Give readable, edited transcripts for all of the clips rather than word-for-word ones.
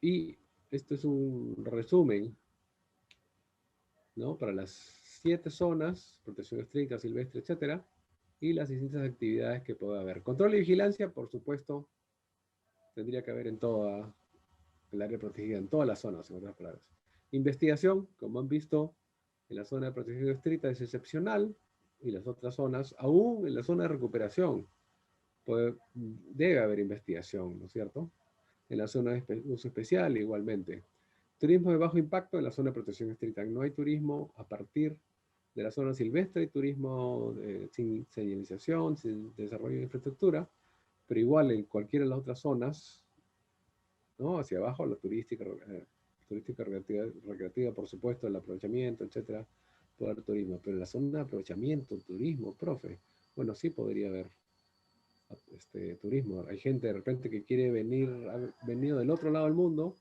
Y esto es un resumen, ¿no? Para las 7 zonas, protección estricta, silvestre, etcétera, y las distintas actividades que puede haber. Control y vigilancia, por supuesto, tendría que haber en toda el área protegida, en todas las zonas, en otras palabras. Investigación, como han visto, en la zona de protección estricta es excepcional, y las otras zonas, aún en la zona de recuperación, debe haber investigación, ¿no es cierto? En la zona de uso especial, igualmente. Turismo de bajo impacto en la zona de protección estricta. No hay turismo a partir de la zona silvestre, hay turismo sin señalización, sin desarrollo de infraestructura, pero igual en cualquiera de las otras zonas, ¿no? Hacia abajo, la turística recreativa, por supuesto, el aprovechamiento, etcétera, puede haber turismo, pero en la zona de aprovechamiento, turismo, profe, bueno, sí podría haber turismo. Hay gente de repente que quiere venir, ha venido del otro lado del mundo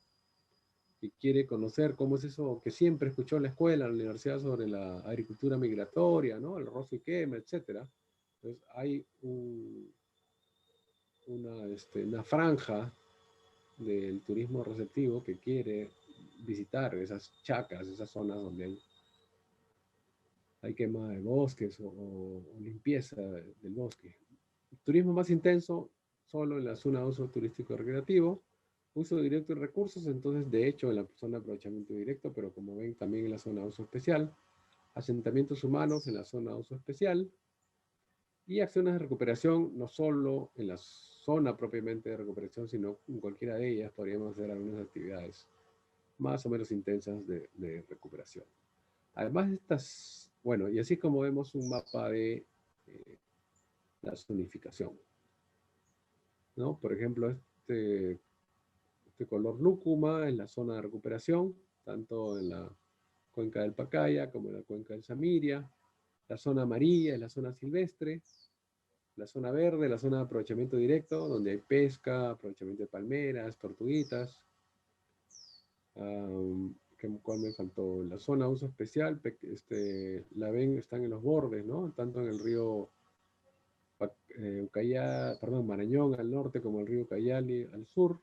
y quiere conocer cómo es eso que siempre escuchó en la escuela, en la universidad, sobre la agricultura migratoria, ¿no? El rozo y quema, etcétera. Entonces hay una franja del turismo receptivo que quiere visitar esas chacas, esas zonas donde hay quema de bosques o limpieza del bosque. Turismo más intenso solo en la zona de uso turístico recreativo, uso directo de recursos, entonces de hecho en la zona de aprovechamiento directo, pero como ven también en la zona de uso especial, asentamientos humanos en la zona de uso especial y acciones de recuperación no solo en la zona propiamente de recuperación, sino en cualquiera de ellas podríamos hacer algunas actividades más o menos intensas de recuperación. Además de estas, bueno, y así como vemos un mapa de la zonificación, ¿no? Por ejemplo, este color lúcuma en la zona de recuperación, tanto en la cuenca del Pacaya como en la cuenca del Samiria. La zona amarilla es la zona silvestre, la zona verde, la zona de aprovechamiento directo, donde hay pesca, aprovechamiento de palmeras, tortuguitas. ¿Cuál me faltó? La zona de uso especial, la ven, están en los bordes, ¿no? Tanto en el río Ucayali, perdón, Marañón al norte como el río Ucayali al sur.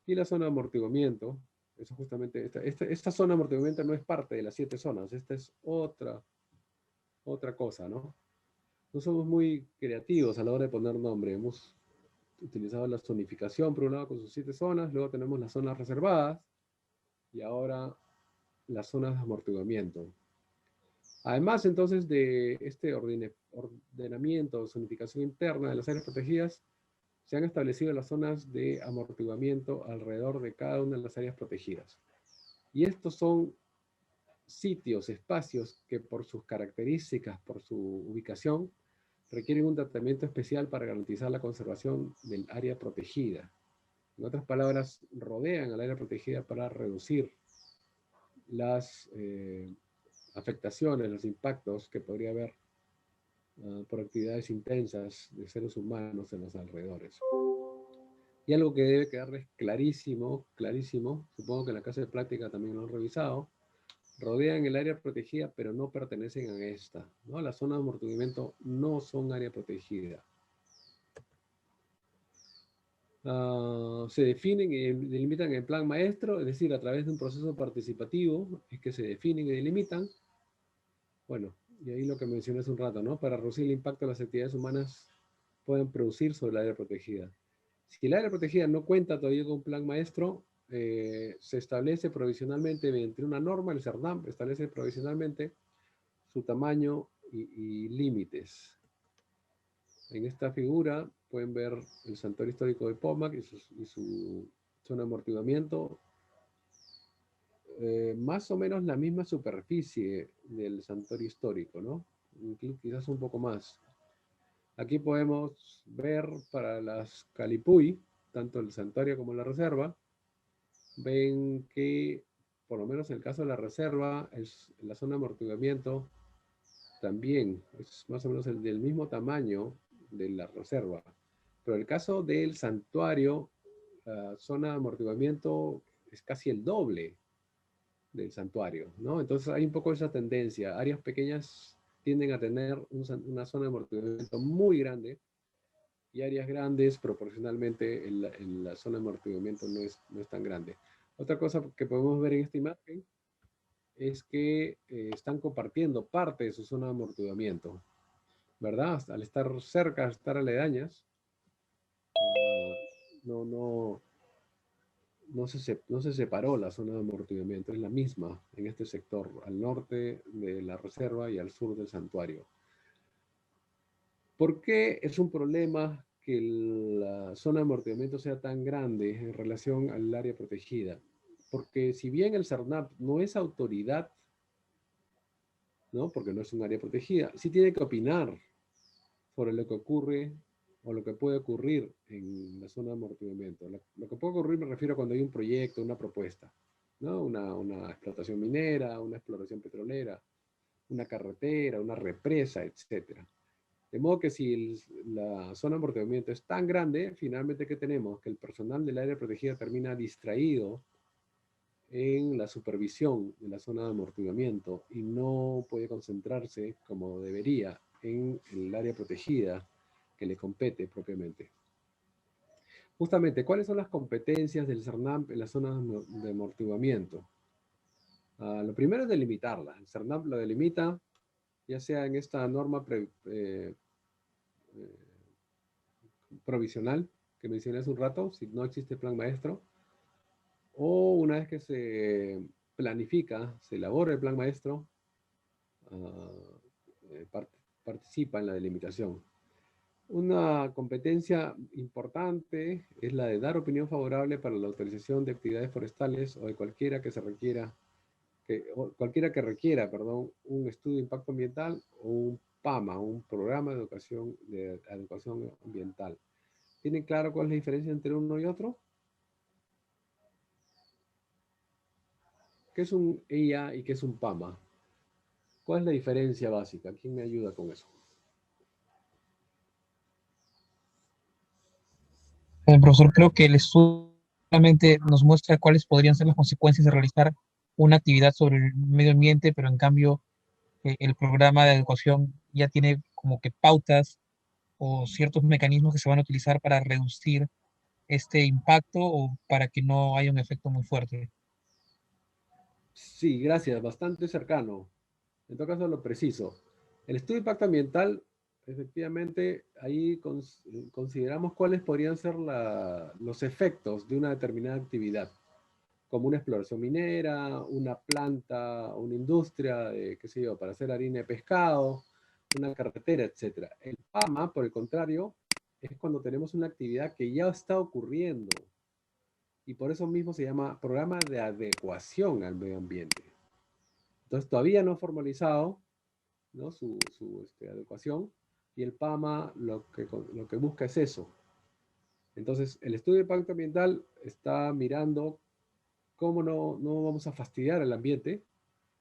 Y la zona de amortiguamiento, eso justamente, esta zona de amortiguamiento no es parte de las 7 zonas, esta es otra cosa, ¿no? No somos muy creativos a la hora de poner nombre. Hemos utilizado la zonificación por un lado con sus 7 zonas, luego tenemos las zonas reservadas y ahora las zonas de amortiguamiento. Además, entonces, de este ordenamiento, zonificación interna de las áreas protegidas, se han establecido las zonas de amortiguamiento alrededor de cada una de las áreas protegidas. Y estos son sitios, espacios que por sus características, por su ubicación, requieren un tratamiento especial para garantizar la conservación del área protegida. En otras palabras, rodean al área protegida para reducir las afectaciones, los impactos que podría haber por actividades intensas de seres humanos en los alrededores. Y algo que debe quedarles clarísimo, clarísimo, supongo que en la casa de práctica también lo han revisado, rodean el área protegida, pero no pertenecen a esta, ¿no? Las zonas de amortiguamiento no son área protegida. Se definen y delimitan en el plan maestro, es decir, a través de un proceso participativo, es que se definen y delimitan. Bueno, y ahí lo que mencioné hace un rato, ¿no? Para reducir el impacto de las actividades humanas pueden producir sobre el área protegida. Si el área protegida no cuenta todavía con un plan maestro, se establece provisionalmente mediante una norma, el CERNAM establece provisionalmente su tamaño y límites. En esta figura pueden ver el santuario histórico de Pomac y su zona de amortiguamiento. Más o menos la misma superficie del santuario histórico, ¿no? Quizás un poco más. Aquí podemos ver para las Calipuy, tanto el santuario como la reserva, ven que, por lo menos en el caso de la reserva, la zona de amortiguamiento también es más o menos del mismo tamaño de la reserva. Pero el caso del santuario, la zona de amortiguamiento es casi el doble del santuario, ¿no? Entonces hay un poco esa tendencia. Áreas pequeñas tienden a tener una zona de amortiguamiento muy grande y áreas grandes, proporcionalmente la zona de amortiguamiento no es tan grande. Otra cosa que podemos ver en esta imagen es que están compartiendo parte de su zona de amortiguamiento, ¿verdad? Al estar cerca, al estar aledañas, no, no, no se separó la zona de amortiguamiento, es la misma en este sector, al norte de la reserva y al sur del santuario. ¿Por qué es un problema que la zona de amortiguamiento sea tan grande en relación al área protegida? Porque si bien el CERNAP no es autoridad, ¿no? Porque no es un área protegida, sí tiene que opinar sobre lo que ocurre o lo que puede ocurrir en la zona de amortiguamiento. Lo que puede ocurrir me refiero a cuando hay un proyecto, una propuesta, ¿no? Una explotación minera, una exploración petrolera, una carretera, una represa, etcétera. De modo que si la zona de amortiguamiento es tan grande, finalmente, ¿qué tenemos? Que el personal del área protegida termina distraído en la supervisión de la zona de amortiguamiento y no puede concentrarse como debería en el área protegida que le compete propiamente. Justamente, ¿cuáles son las competencias del CERNAP en la zona de amortiguamiento? Lo primero es delimitarla. El CERNAP lo delimita, ya sea en esta norma provisional que mencioné hace un rato, si no existe plan maestro, o una vez que se planifica, se elabora el plan maestro, uh, participa en la delimitación. Una competencia importante es la de dar opinión favorable para la autorización de actividades forestales o de cualquiera que se requiera, cualquiera que requiera, perdón, un estudio de impacto ambiental o un PAMA, un programa de educación ambiental. ¿Tienen claro cuál es la diferencia entre uno y otro? ¿Qué es un EIA y qué es un PAMA? ¿Cuál es la diferencia básica? ¿Quién me ayuda con eso? Profesor, creo que el estudio solamente nos muestra cuáles podrían ser las consecuencias de realizar una actividad sobre el medio ambiente, pero en cambio el programa de educación ya tiene como que pautas o ciertos mecanismos que se van a utilizar para reducir este impacto o para que no haya un efecto muy fuerte. Sí, gracias, bastante cercano. En todo caso, lo preciso. El estudio de impacto ambiental, efectivamente, ahí consideramos cuáles podrían ser los efectos de una determinada actividad, como una exploración minera, una planta, una industria, qué sé yo, para hacer harina de pescado, una carretera, etc. El PAMA, por el contrario, es cuando tenemos una actividad que ya está ocurriendo y por eso mismo se llama Programa de Adecuación al Medio Ambiente. Entonces todavía no ha formalizado, ¿no? su adecuación y el PAMA lo que busca es eso. Entonces el estudio de impacto ambiental está mirando cómo no vamos a fastidiar el ambiente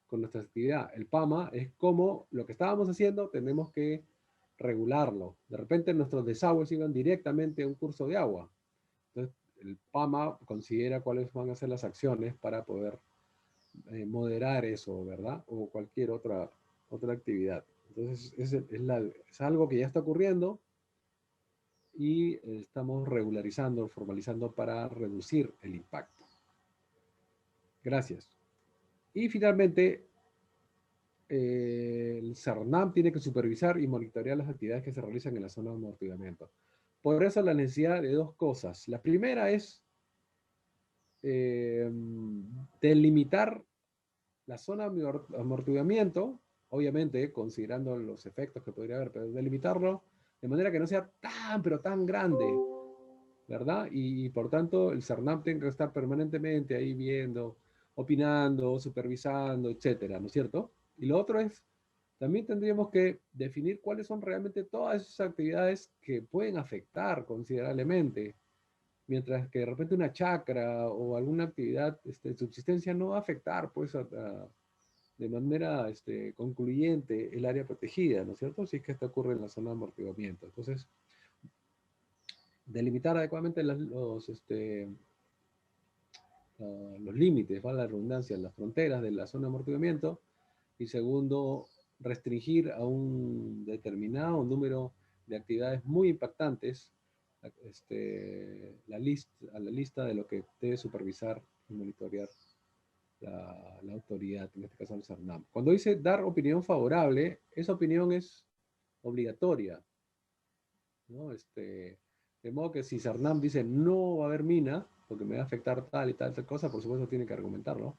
con nuestra actividad. El PAMA es cómo lo que estábamos haciendo tenemos que regularlo. De repente nuestros desagües iban directamente a un curso de agua. Entonces el PAMA considera cuáles van a ser las acciones para poder moderar eso, ¿verdad? O cualquier otra actividad. Entonces es algo que ya está ocurriendo y estamos regularizando, formalizando para reducir el impacto. Gracias. Y finalmente, el CERNAM tiene que supervisar y monitorear las actividades que se realizan en la zona de amortiguamiento. Por eso la necesidad de dos cosas. La primera es eh, delimitar la zona de amortiguamiento, obviamente considerando los efectos que podría haber, pero delimitarlo de manera que no sea tan, pero tan grande, ¿verdad? Y por tanto el CERNAM tiene que estar permanentemente ahí viendo, opinando, supervisando, etcétera, ¿no es cierto? Y lo otro es, también tendríamos que definir cuáles son realmente todas esas actividades que pueden afectar considerablemente, mientras que de repente una chacra o alguna actividad de subsistencia no va a afectar pues de manera concluyente el área protegida, ¿no es cierto? Si es que esto ocurre en la zona de amortiguamiento. Entonces, delimitar adecuadamente los límites, va la redundancia, las fronteras de la zona de amortiguamiento. Y segundo, restringir a un determinado número de actividades muy impactantes a la lista de lo que debe supervisar y monitorear la autoridad, en este caso el CERNAM. Cuando dice dar opinión favorable, esa opinión es obligatoria, ¿no? De modo que si CERNAM dice no va a haber mina, porque me va a afectar tal y tal cosa, por supuesto tiene que argumentarlo.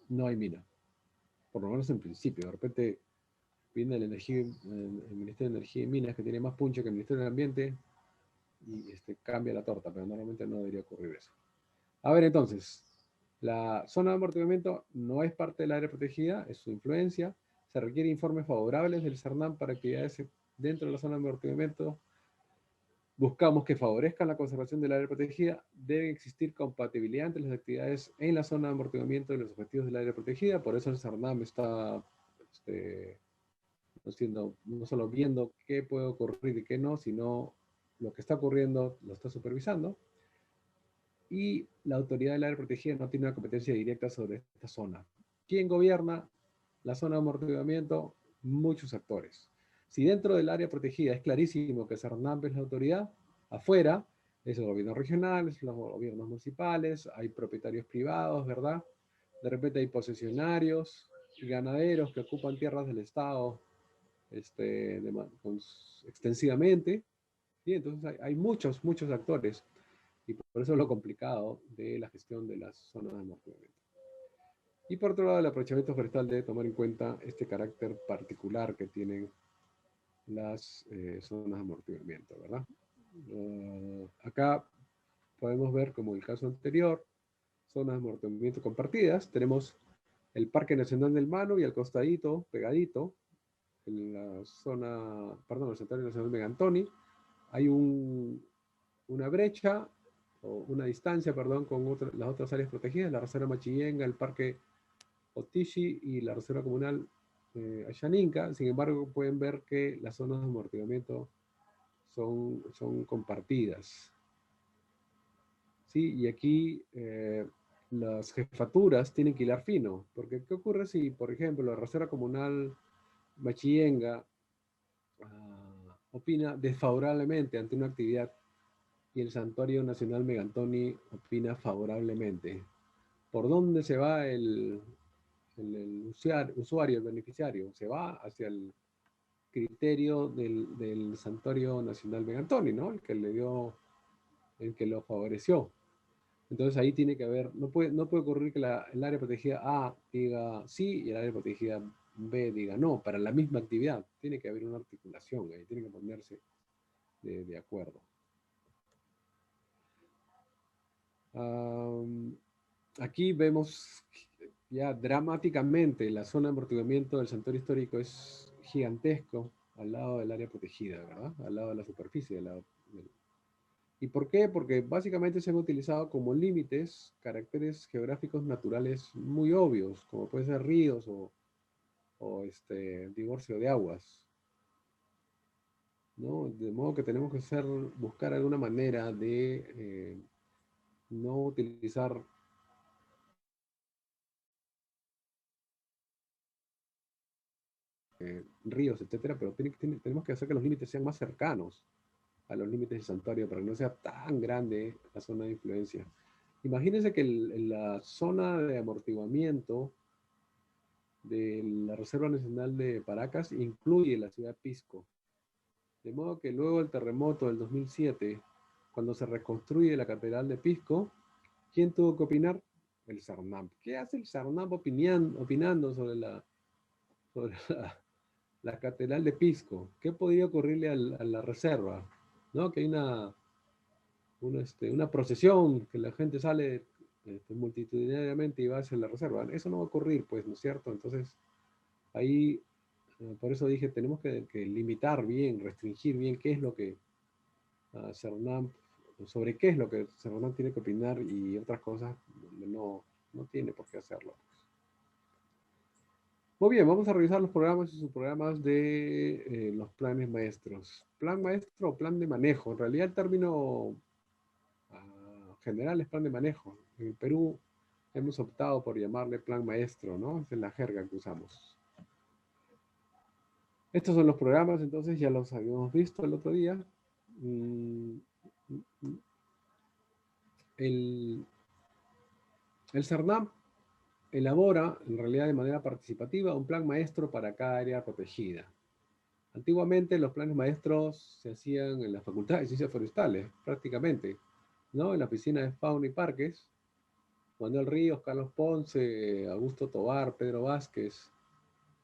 No hay mina, por lo menos en principio. De repente viene el Ministerio de Energía y Minas, que tiene más punche que el Ministerio del Ambiente, y cambia la torta, pero normalmente no debería ocurrir eso. A ver, entonces, la zona de amortiguamiento no es parte del área protegida, es su influencia. Se requiere informes favorables del CERNAM para actividades dentro de la zona de amortiguamiento. Buscamos que favorezcan la conservación del área protegida. Debe existir compatibilidad entre las actividades en la zona de amortiguamiento y los objetivos del área protegida. Por eso el CERNAM está no solo viendo qué puede ocurrir y qué no, sino lo que está ocurriendo lo está supervisando. Y la autoridad del área protegida no tiene una competencia directa sobre esta zona. ¿Quién gobierna la zona de amortiguamiento? Muchos actores. Si dentro del área protegida es clarísimo que CERNAM es la autoridad, afuera es el gobierno regional, es los gobiernos municipales, hay propietarios privados, ¿verdad? De repente hay posesionarios y ganaderos que ocupan tierras del Estado extensivamente. ¿Sí? Entonces hay muchos actores. Y por eso es lo complicado de la gestión de las zonas de amortiguamiento. Y por otro lado, el aprovechamiento forestal debe tomar en cuenta este carácter particular que tienen las zonas de amortiguamiento, ¿verdad? Acá podemos ver, como el caso anterior, zonas de amortiguamiento compartidas. Tenemos el Parque Nacional del Mano y al costadito, pegadito, en la zona, perdón, el Santuario Nacional de Megantoni, hay una brecha o una distancia, perdón, con las otras áreas protegidas, la Reserva Machillenga, el Parque Otishi y la Reserva Comunal Ayaninka. Sin embargo, pueden ver que las zonas de amortiguamiento son compartidas. ¿Sí? Y aquí las jefaturas tienen que hilar fino, porque ¿qué ocurre si, por ejemplo, la Reserva Comunal Machillenga opina desfavorablemente ante una actividad y el Santuario Nacional Megantoni opina favorablemente? ¿Por dónde se va el usuario, el beneficiario? Se va hacia el criterio del Santuario Nacional Megantoni, ¿no? El que lo favoreció. Entonces ahí tiene que haber, no puede ocurrir que el área protegida A diga sí y el área protegida B diga no, para la misma actividad. Tiene que haber una articulación, ahí tiene que ponerse de acuerdo. Aquí vemos ya dramáticamente la zona de amortiguamiento del santuario histórico es gigantesco al lado del área protegida, ¿verdad? Al lado de la superficie. ¿Y por qué? Porque básicamente se han utilizado como límites caracteres geográficos naturales muy obvios, como pueden ser ríos o divorcio de aguas, ¿no? De modo que tenemos que buscar alguna manera de no utilizar ríos, etcétera, pero tenemos que hacer que los límites sean más cercanos a los límites del santuario para que no sea tan grande la zona de influencia. Imagínense que la zona de amortiguamiento de la Reserva Nacional de Paracas incluye la ciudad de Pisco. De modo que luego del terremoto del 2007, cuando se reconstruye la Catedral de Pisco, ¿quién tuvo que opinar? El CERNAM. ¿Qué hace el CERNAM opinando sobre la Catedral de Pisco? ¿Qué podría ocurrirle a la reserva? ¿No? Que hay una procesión, que la gente sale multitudinariamente y va hacia la reserva. Eso no va a ocurrir, pues, ¿no es cierto? Entonces, ahí, por eso dije, tenemos que limitar bien, restringir bien qué es lo que CERNAM, sobre qué es lo que CERNAM tiene que opinar y otras cosas donde no tiene por qué hacerlo. Muy bien, vamos a revisar los programas y subprogramas de los planes maestros. Plan maestro o plan de manejo. En realidad el término general es plan de manejo. En Perú hemos optado por llamarle plan maestro, ¿no? Esa es la jerga que usamos. Estos son los programas, entonces ya los habíamos visto el otro día. mm, el, el CERNAP elabora, en realidad de manera participativa, un plan maestro para cada área protegida. Antiguamente los planes maestros se hacían en la Facultad de Ciencias Forestales, prácticamente, ¿no? En la Oficina de Fauna y Parques, Manuel Ríos, Carlos Ponce, Augusto Tobar, Pedro Vázquez,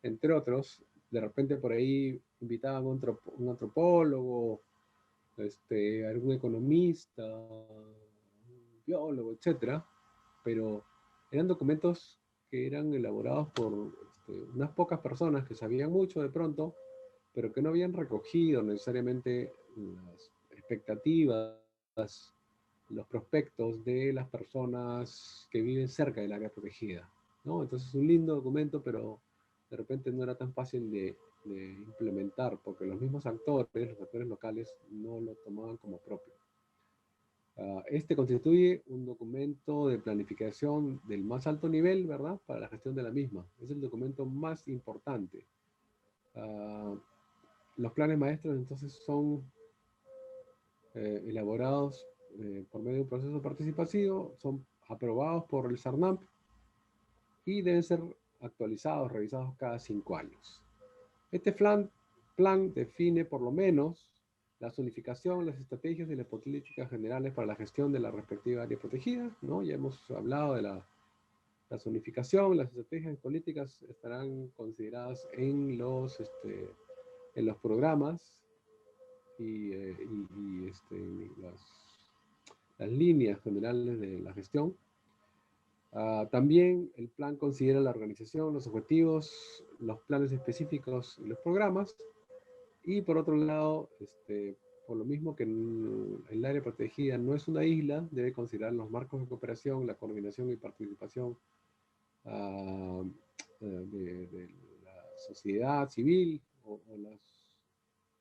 entre otros. De repente por ahí invitaban a un antropólogo, algún economista, un biólogo, etcétera, pero eran documentos que eran elaborados por unas pocas personas que sabían mucho de pronto, pero que no habían recogido necesariamente las expectativas, los prospectos de las personas que viven cerca del área protegida, ¿no? Entonces es un lindo documento, pero de repente no era tan fácil de implementar, porque los mismos actores, los actores locales, no lo tomaban como propio. Este constituye un documento de planificación del más alto nivel, ¿verdad? Para la gestión de la misma. Es el documento más importante. Los planes maestros entonces son elaborados por medio de un proceso participativo, son aprobados por el CERNAP y deben ser actualizados, revisados cada 5 años. Este plan define por lo menos la zonificación, las estrategias y las políticas generales para la gestión de la respectiva área protegida, ¿no? Ya hemos hablado de la zonificación, las estrategias y políticas estarán consideradas en los programas y las líneas generales de la gestión. También el plan considera la organización, los objetivos, los planes específicos y los programas. Y por otro lado, por lo mismo que el área protegida no es una isla, debe considerar los marcos de cooperación, la coordinación y participación de la sociedad civil o las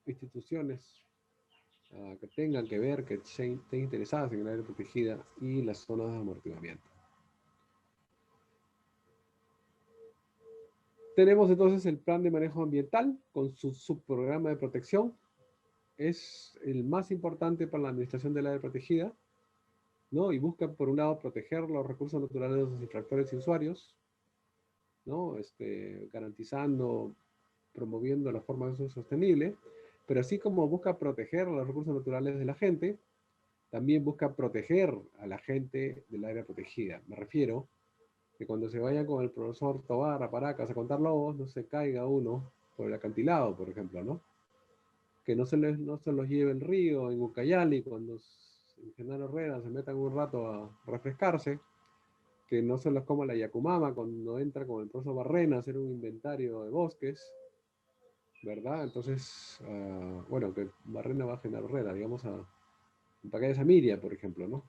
instituciones que tengan que ver, que estén interesadas en el área protegida y las zonas de amortiguamiento. Tenemos entonces el plan de manejo ambiental con su subprograma de protección. Es el más importante para la administración del área protegida, ¿no? Y busca, por un lado, proteger los recursos naturales de los infractores y usuarios, ¿no? Garantizando, promoviendo la forma de uso sostenible, pero así como busca proteger los recursos naturales de la gente, también busca proteger a la gente del área protegida. Me refiero que cuando se vayan con el profesor Tobar a Paracas a contar lobos, no se caiga uno por el acantilado, por ejemplo, ¿no? Que no se los lleve el río en Ucayali cuando en Genaro Herrera se metan un rato a refrescarse, que no se los coma la Yacumama cuando entra con el profesor Barrena a hacer un inventario de bosques, ¿verdad? Entonces, bueno, que Barrena va a Genaro Herrera, digamos, a Pacaya Samiria, por ejemplo, ¿no?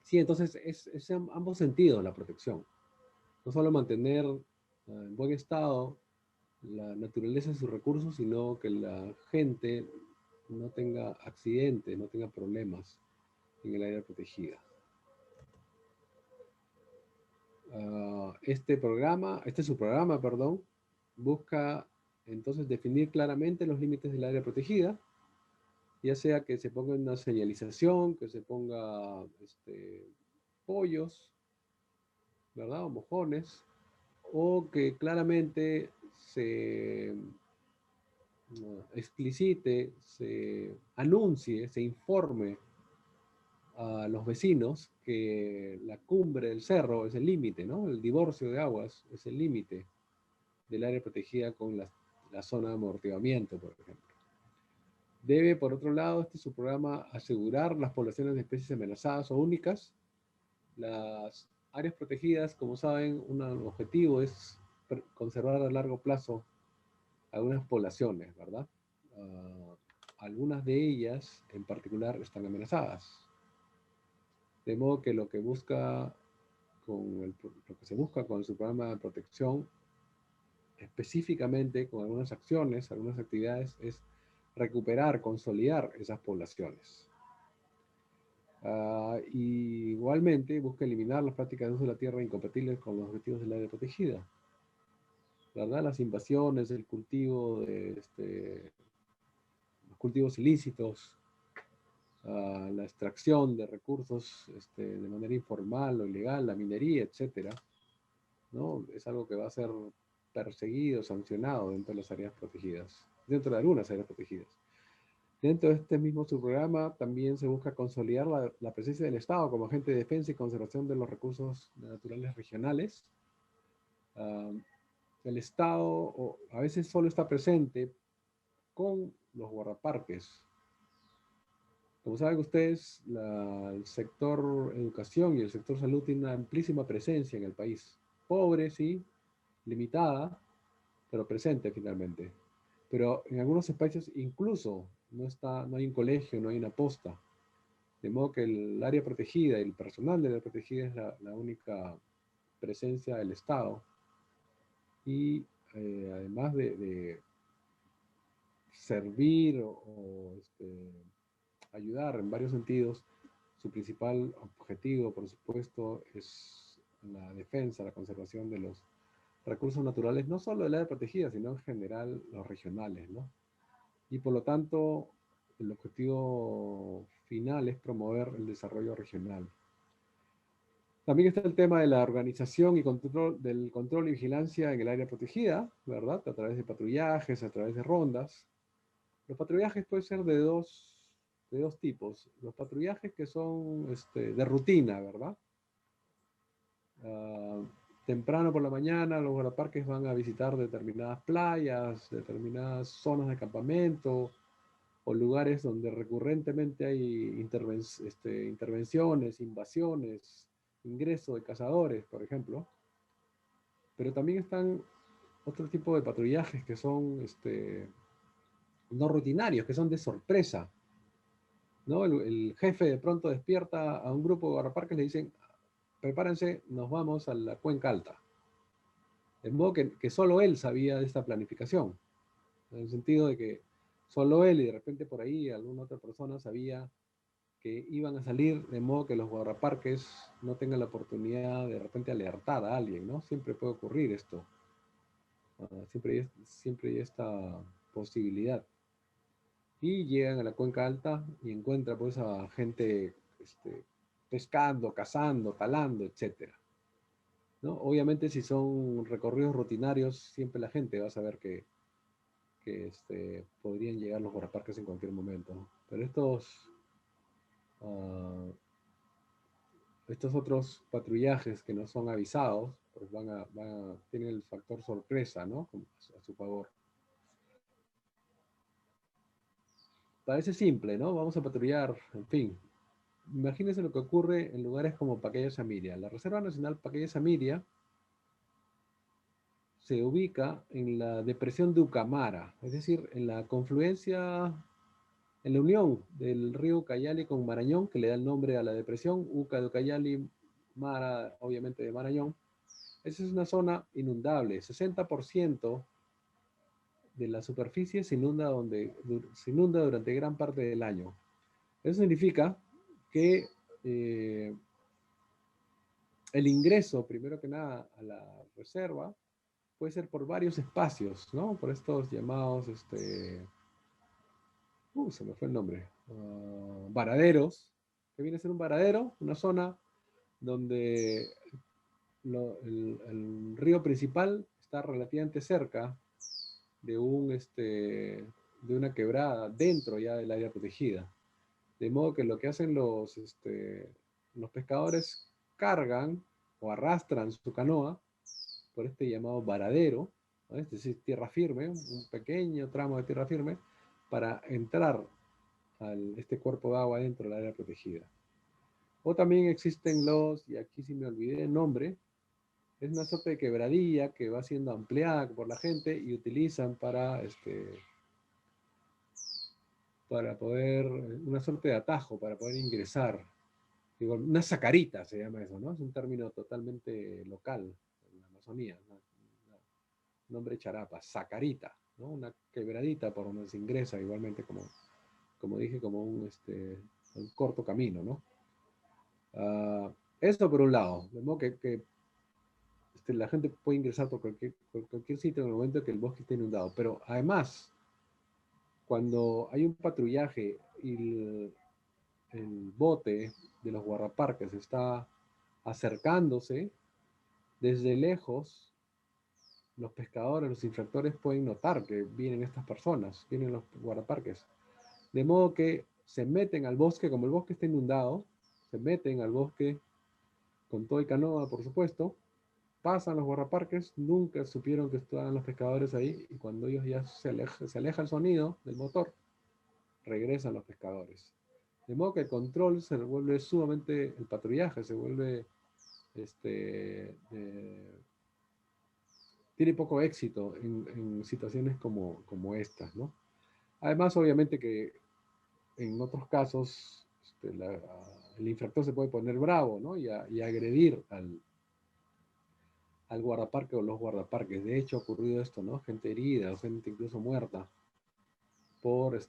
Sí, entonces es en ambos sentidos la protección. No solo mantener en buen estado la naturaleza y sus recursos, sino que la gente no tenga accidentes, no tenga problemas en el área protegida. Este subprograma, perdón, busca entonces definir claramente los límites del área protegida, ya sea que se ponga una señalización, que se ponga pollos, ¿verdad? O mojones, o que claramente se explicite, se anuncie, se informe a los vecinos que la cumbre del cerro es el límite, ¿no? El divorcio de aguas es el límite del área protegida con la zona de amortiguamiento, por ejemplo. Debe, por otro lado, su programa asegurar las poblaciones de especies amenazadas o únicas. Las áreas protegidas, como saben, un objetivo es conservar a largo plazo algunas poblaciones, ¿verdad? Algunas de ellas, en particular, están amenazadas. De modo que lo que se busca con su programa de protección, específicamente con algunas acciones, algunas actividades, es recuperar, consolidar esas poblaciones. Y igualmente busca eliminar las prácticas de uso de la tierra incompatibles con los objetivos del área protegida. ¿Verdad? Las invasiones, el cultivo de cultivos ilícitos, a la extracción de recursos de manera informal o ilegal, la minería, etcétera, ¿no? Es algo que va a ser perseguido, sancionado dentro de las áreas protegidas, dentro de algunas áreas protegidas. Dentro de este mismo subprograma también se busca consolidar la presencia del Estado como agente de defensa y conservación de los recursos naturales regionales. El Estado a veces solo está presente con los guardaparques. Como saben ustedes, el sector educación y el sector salud tiene una amplísima presencia en el país. Pobre, sí, limitada, pero presente finalmente. Pero en algunos espacios incluso no hay un colegio, no hay una posta. De modo que el área protegida y el personal del área protegida es la única presencia del Estado. Y además de servir ayudar en varios sentidos, su principal objetivo, por supuesto, es la defensa, la conservación de los recursos naturales, no solo del área protegida, sino en general los regionales, ¿no? Y por lo tanto, el objetivo final es promover el desarrollo regional. También está el tema de la organización y del control y vigilancia en el área protegida, ¿verdad? A través de patrullajes, a través de rondas. Los patrullajes pueden ser de dos tipos. Los patrullajes que son de rutina, ¿verdad? Temprano por la mañana los guardaparques van a visitar determinadas playas, determinadas zonas de campamento o lugares donde recurrentemente hay intervenciones, invasiones, ingreso de cazadores, por ejemplo. Pero también están otro tipo de patrullajes que son no rutinarios, que son de sorpresa, ¿no? El jefe de pronto despierta a un grupo de guardaparques y le dicen, prepárense, nos vamos a la Cuenca Alta. De modo que solo él sabía de esta planificación, en el sentido de que solo él y de repente por ahí alguna otra persona sabía que iban a salir, de modo que los guardaparques no tengan la oportunidad de repente alertar a alguien, ¿no? Siempre puede ocurrir esto. Siempre hay esta posibilidad. Y llegan a la Cuenca Alta y encuentran pues a gente pescando, cazando, talando, etcétera, ¿no? Obviamente si son recorridos rutinarios, siempre la gente va a saber que podrían llegar los guardaparques en cualquier momento, ¿no? Pero estos otros patrullajes que no son avisados, pues tienen el factor sorpresa, ¿no? A su favor. Parece simple, ¿no? Vamos a patrullar, en fin. Imagínense lo que ocurre en lugares como Pacaya Samiria. La Reserva Nacional Pacaya Samiria se ubica en la depresión de Ucamara, es decir, en la confluencia, en la unión del río Ucayali con Marañón, que le da el nombre a la depresión, Uca de Ucayali, Mara, obviamente de Marañón. Esa es una zona inundable, 60% de la superficie se inunda durante gran parte del año. Eso significa que el ingreso, primero que nada, a la reserva puede ser por varios espacios, ¿no? Por estos llamados, se me fue el nombre, varaderos, que viene a ser un varadero, una zona donde el río principal está relativamente cerca de una quebrada dentro ya del área protegida. De modo que lo que hacen los pescadores cargan o arrastran su canoa por este llamado varadero, ¿no? Es decir, tierra firme, un pequeño tramo de tierra firme, para entrar a este cuerpo de agua dentro del área protegida. O también existen y aquí sí me olvidé el nombre, es una suerte de quebradilla que va siendo ampliada por la gente y utilizan para poder, una suerte de atajo para poder ingresar. Digo, una sacarita se llama eso, ¿no? Es un término totalmente local en la Amazonía, nombre charapa, sacarita, ¿no? Una quebradita por donde se ingresa igualmente como dije, como un corto camino, ¿no? Esto por un lado, de modo que la gente puede ingresar por cualquier sitio en el momento que el bosque esté inundado, pero además, cuando hay un patrullaje y el bote de los guardaparques está acercándose, desde lejos, los pescadores, los infractores pueden notar que vienen estas personas, vienen los guardaparques. De modo que se meten al bosque, como el bosque está inundado, se meten al bosque con todo y canoa, por supuesto, pasan los guardaparques, nunca supieron que estaban los pescadores ahí, y cuando ellos ya se aleja el sonido del motor, regresan los pescadores. De modo que el control se vuelve sumamente, el patrullaje se vuelve, tiene poco éxito en situaciones como estas, ¿no? Además, obviamente que en otros casos el infractor se puede poner bravo, ¿no? Y agredir al guardaparque o los guardaparques. De hecho, ha ocurrido esto, ¿no? Gente herida o gente incluso muerta por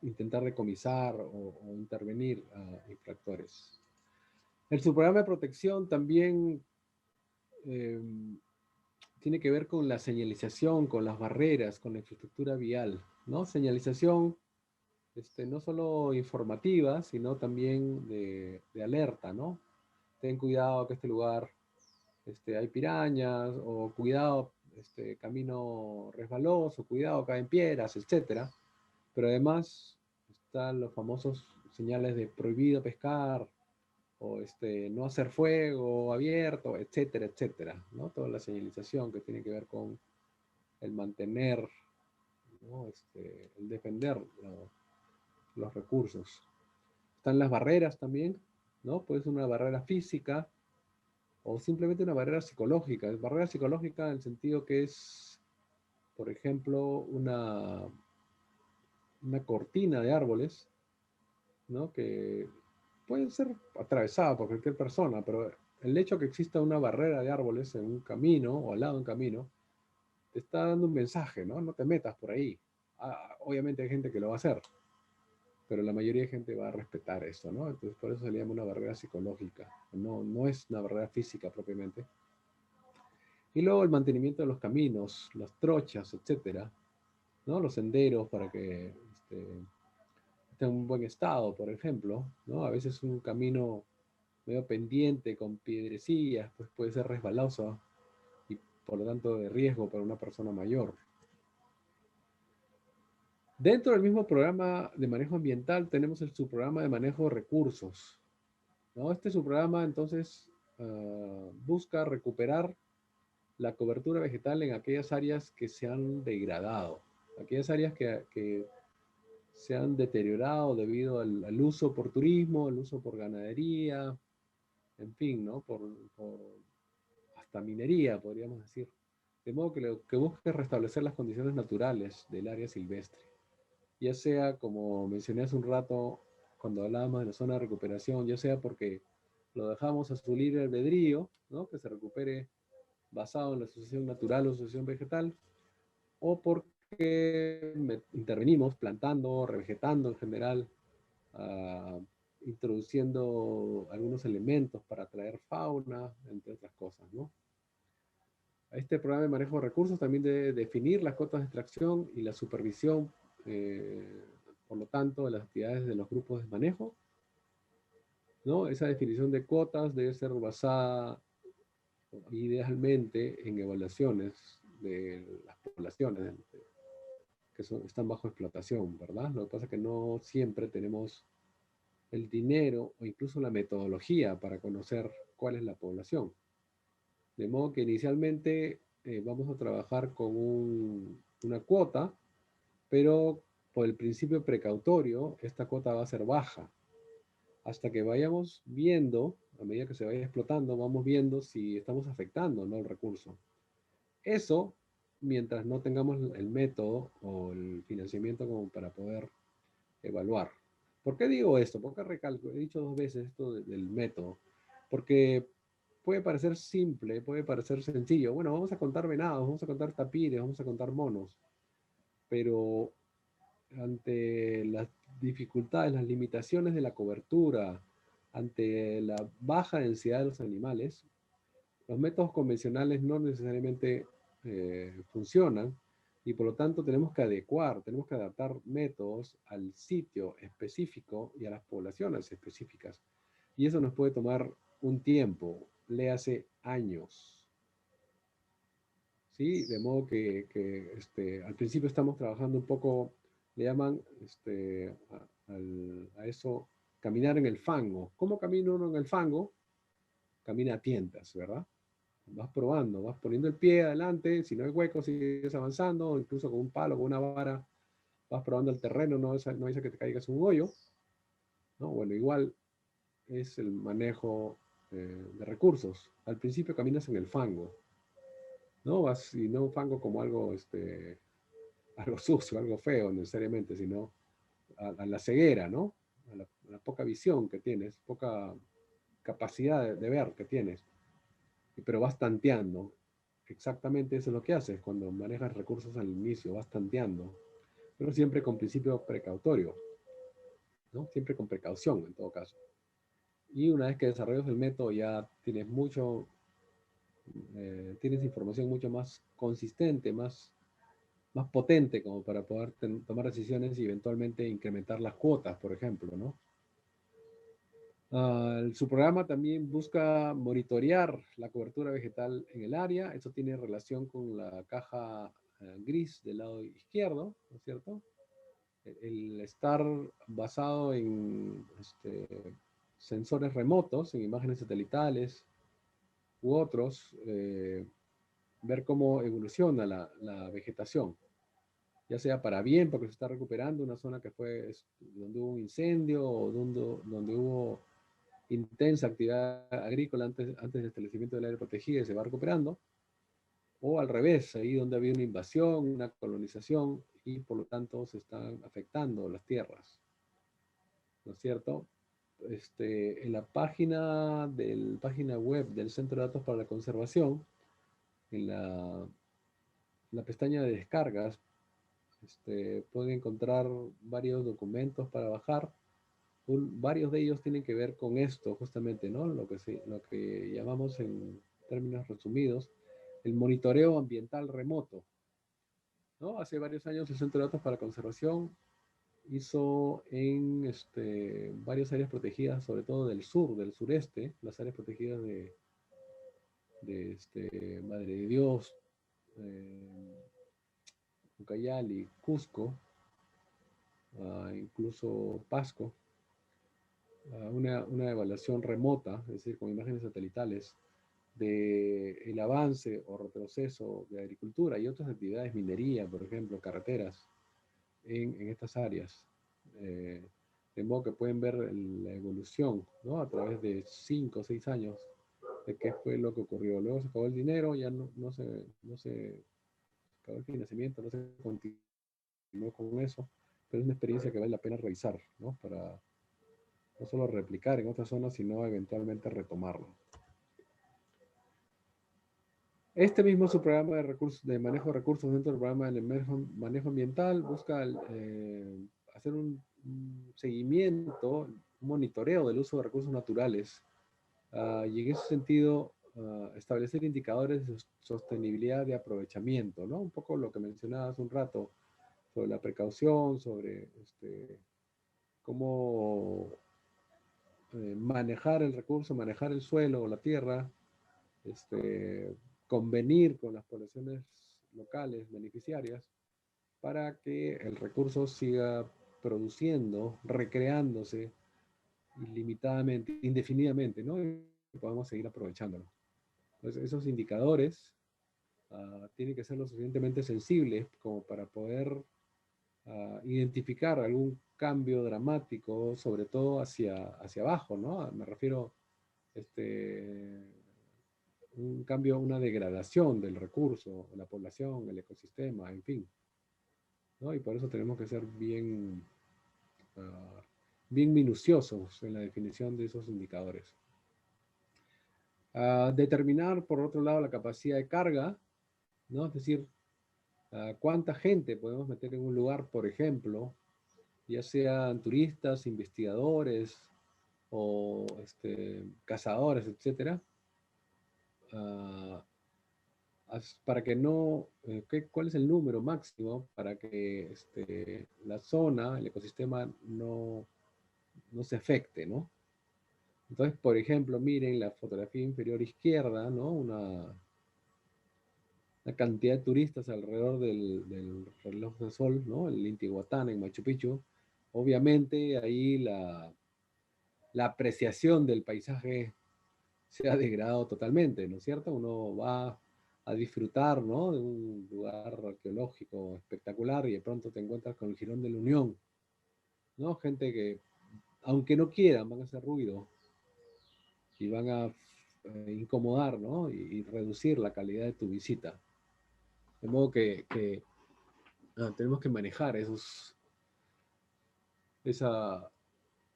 intentar decomisar o intervenir a infractores. El subprograma de protección también eh, tiene que ver con la señalización, con las barreras, con la infraestructura vial, ¿no? Señalización no solo informativa, sino también de alerta, ¿no? Ten cuidado que este lugar hay pirañas, o cuidado, camino resbaloso, cuidado, caen piedras, etcétera. Pero además están los famosos señales de prohibido pescar, o no hacer fuego abierto, etcétera, etcétera, ¿no? Toda la señalización que tiene que ver con el mantener, ¿no? El defender los recursos. Están las barreras también, ¿no? Puede ser una barrera física o simplemente una barrera psicológica. Barrera psicológica en el sentido que es, por ejemplo, una cortina de árboles, ¿no? Que puede ser atravesada por cualquier persona, pero el hecho que exista una barrera de árboles en un camino o al lado de un camino, te está dando un mensaje, ¿no? No te metas por ahí. Obviamente hay gente que lo va a hacer, pero la mayoría de gente va a respetar eso, ¿no? Entonces por eso se le llama una barrera psicológica, no es una barrera física propiamente. Y luego el mantenimiento de los caminos, las trochas, etcétera, ¿no? Los senderos para que esté en un buen estado, por ejemplo, ¿no? A veces un camino medio pendiente con piedrecillas, pues puede ser resbaloso y por lo tanto de riesgo para una persona mayor. Dentro del mismo programa de manejo ambiental tenemos el subprograma de manejo de recursos, ¿no? Este subprograma entonces busca recuperar la cobertura vegetal en aquellas áreas que se han degradado, aquellas áreas que se han deteriorado debido al uso por turismo, al uso por ganadería, en fin, ¿no? Por hasta minería, podríamos decir. De modo que lo que busca es restablecer las condiciones naturales del área silvestre. Ya sea, como mencioné hace un rato, cuando hablábamos de la zona de recuperación, ya sea porque lo dejamos a su libre albedrío, ¿no? Que se recupere basado en la sucesión natural o sucesión vegetal, o porque intervenimos plantando, revegetando en general, uh, introduciendo algunos elementos para atraer fauna, entre otras cosas, ¿no? Este programa de manejo de recursos también debe definir las cotas de extracción y la supervisión, por lo tanto, de las actividades de los grupos de manejo, ¿no? Esa definición de cotas debe ser basada idealmente en evaluaciones de las poblaciones que están bajo explotación, ¿verdad? Lo que pasa es que no siempre tenemos el dinero o incluso la metodología para conocer cuál es la población. De modo que inicialmente vamos a trabajar con una cuota, pero por el principio precautorio, esta cuota va a ser baja. Hasta que vayamos viendo, a medida que se vaya explotando, vamos viendo si estamos afectando o no el recurso. Eso mientras no tengamos el método o el financiamiento como para poder evaluar. ¿Por qué digo esto? ¿Por qué recalco? He dicho 2 veces esto del método. Porque puede parecer simple, puede parecer sencillo. Bueno, vamos a contar venados, vamos a contar tapires, vamos a contar monos. Pero ante las dificultades, las limitaciones de la cobertura, ante la baja densidad de los animales, los métodos convencionales no necesariamente funcionan, Y por lo tanto tenemos que adecuar, tenemos que adaptar métodos al sitio específico y a las poblaciones específicas. Y eso nos puede tomar un tiempo, léase años. ¿Sí? De modo que al principio estamos trabajando un poco, le llaman a eso caminar en el fango. ¿Cómo camina uno en el fango? Camina a tientas, ¿verdad? Vas probando, vas poniendo el pie adelante, si no hay hueco, sigues avanzando, incluso con un palo, con una vara, vas probando el terreno, no es que te caigas un hoyo, ¿no? Bueno, igual es el manejo de recursos. Al principio caminas en el fango, ¿no? Vas, y no fango como algo, algo sucio, algo feo necesariamente, sino a la ceguera, ¿no? A la poca visión que tienes, poca capacidad de ver que tienes, pero vas tanteando. Exactamente eso es lo que haces cuando manejas recursos al inicio, vas tanteando, pero siempre con principio precautorio, ¿no? Siempre con precaución en todo caso. Y una vez que desarrollas el método ya tienes tienes información mucho más consistente, más potente como para poder tomar decisiones y eventualmente incrementar las cuotas, por ejemplo, ¿no? Su programa también busca monitorear la cobertura vegetal en el área. Eso tiene relación con la caja gris del lado izquierdo, ¿no es cierto? El estar basado en sensores remotos, en imágenes satelitales u otros, ver cómo evoluciona la vegetación, ya sea para bien, porque se está recuperando una zona que fue donde hubo un incendio o donde hubo intensa actividad agrícola antes del establecimiento del área protegida y se va recuperando, o al revés, ahí donde había una invasión, una colonización y por lo tanto se están afectando las tierras, ¿no es cierto? En la página web del Centro de Datos para la Conservación, en la pestaña de descargas, pueden encontrar varios documentos para bajar. Varios de ellos tienen que ver con esto, justamente, ¿no? Lo que llamamos en términos resumidos, el monitoreo ambiental remoto, ¿no? Hace varios años el Centro de Datos para la Conservación hizo en varias áreas protegidas, sobre todo del sur, del sureste, las áreas protegidas de Madre de Dios, Ucayali, Cusco, incluso Pasco, una evaluación remota, es decir, con imágenes satelitales, del avance o retroceso de agricultura y otras actividades, minería, por ejemplo, carreteras, en estas áreas. De modo que pueden ver la evolución, ¿no? A través de 5 o 6 años de qué fue lo que ocurrió. Luego se acabó el dinero, ya no se acabó el financiamiento, no se continuó con eso, pero es una experiencia que vale la pena revisar, ¿no? Para no solo replicar en otras zonas, sino eventualmente retomarlo. Este mismo subprograma de recursos, de manejo de recursos dentro del programa del manejo ambiental busca hacer un seguimiento, un monitoreo del uso de recursos naturales y en ese sentido establecer indicadores de sostenibilidad de aprovechamiento, ¿no? Un poco lo que mencionaba hace un rato sobre la precaución, sobre cómo manejar el recurso, manejar el suelo o la tierra, convenir con las poblaciones locales beneficiarias para que el recurso siga produciendo, recreándose ilimitadamente, indefinidamente, ¿no? Y podamos seguir aprovechándolo. Entonces, esos indicadores tienen que ser lo suficientemente sensibles como para poder identificar algún cambio dramático, sobre todo hacia abajo, ¿no? Me refiero un cambio, una degradación del recurso, la población, el ecosistema, en fin, ¿no? Y por eso tenemos que ser bien minuciosos en la definición de esos indicadores. Determinar, por otro lado, la capacidad de carga, ¿no? Es decir, cuánta gente podemos meter en un lugar, por ejemplo, ya sean turistas, investigadores o cazadores, etcétera, para que no, ¿cuál es el número máximo para que la zona, el ecosistema no se afecte, ¿no? Entonces, por ejemplo, miren la fotografía inferior izquierda, ¿no? Una cantidad de turistas alrededor del reloj de sol, ¿no? El Intihuatana en Machu Picchu. Obviamente ahí la apreciación del paisaje se ha degradado totalmente, ¿no es cierto? Uno va a disfrutar, ¿no? De un lugar arqueológico espectacular y de pronto te encuentras con el Jirón de la Unión, ¿no? Gente que, aunque no quieran, van a hacer ruido y van a incomodar, ¿no? Y reducir la calidad de tu visita. De modo que tenemos que manejar esa,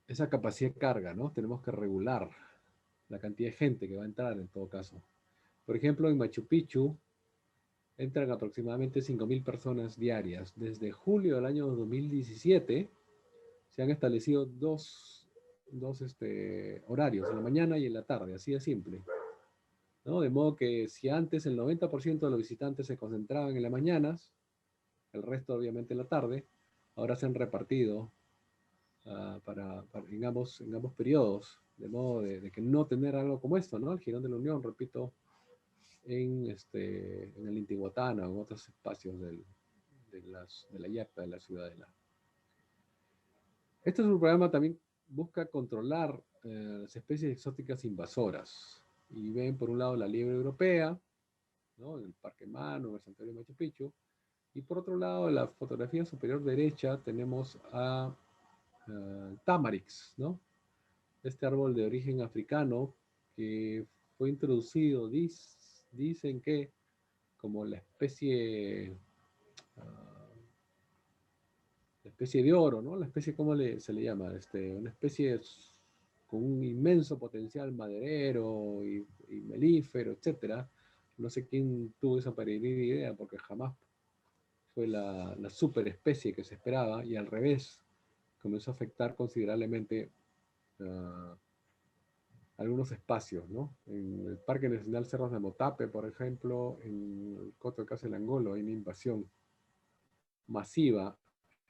esa capacidad de carga, ¿no? Tenemos que regular la cantidad de gente que va a entrar en todo caso. Por ejemplo, en Machu Picchu entran aproximadamente 5.000 personas diarias. Desde julio del año 2017 se han establecido dos horarios, en la mañana y en la tarde, así de simple, ¿no? De modo que si antes el 90% de los visitantes se concentraban en las mañanas, el resto obviamente en la tarde, ahora se han repartido en ambos periodos, de modo de que no tener algo como esto, ¿no? El Girón de la Unión, repito, en el Intihuatana o en otros espacios de la Yacta, de la Ciudadela. Este es un programa también busca controlar las especies exóticas invasoras. Y ven por un lado la liebre europea, ¿no? En el Parque Mano, en el Santuario de Machu Picchu. Y por otro lado, en la fotografía superior derecha tenemos a Tamarix, ¿no? Este árbol de origen africano que fue introducido, dicen que como la especie de oro, ¿no? La especie, ¿cómo se le llama? Una especie con un inmenso potencial maderero y melífero, etcétera. No sé quién tuvo esa peregrina idea, porque jamás fue la superespecie que se esperaba, y al revés, comenzó a afectar considerablemente uh, algunos espacios, ¿no? En el Parque Nacional Cerros de Motape, por ejemplo, en el Coto de Casalangolo hay una invasión masiva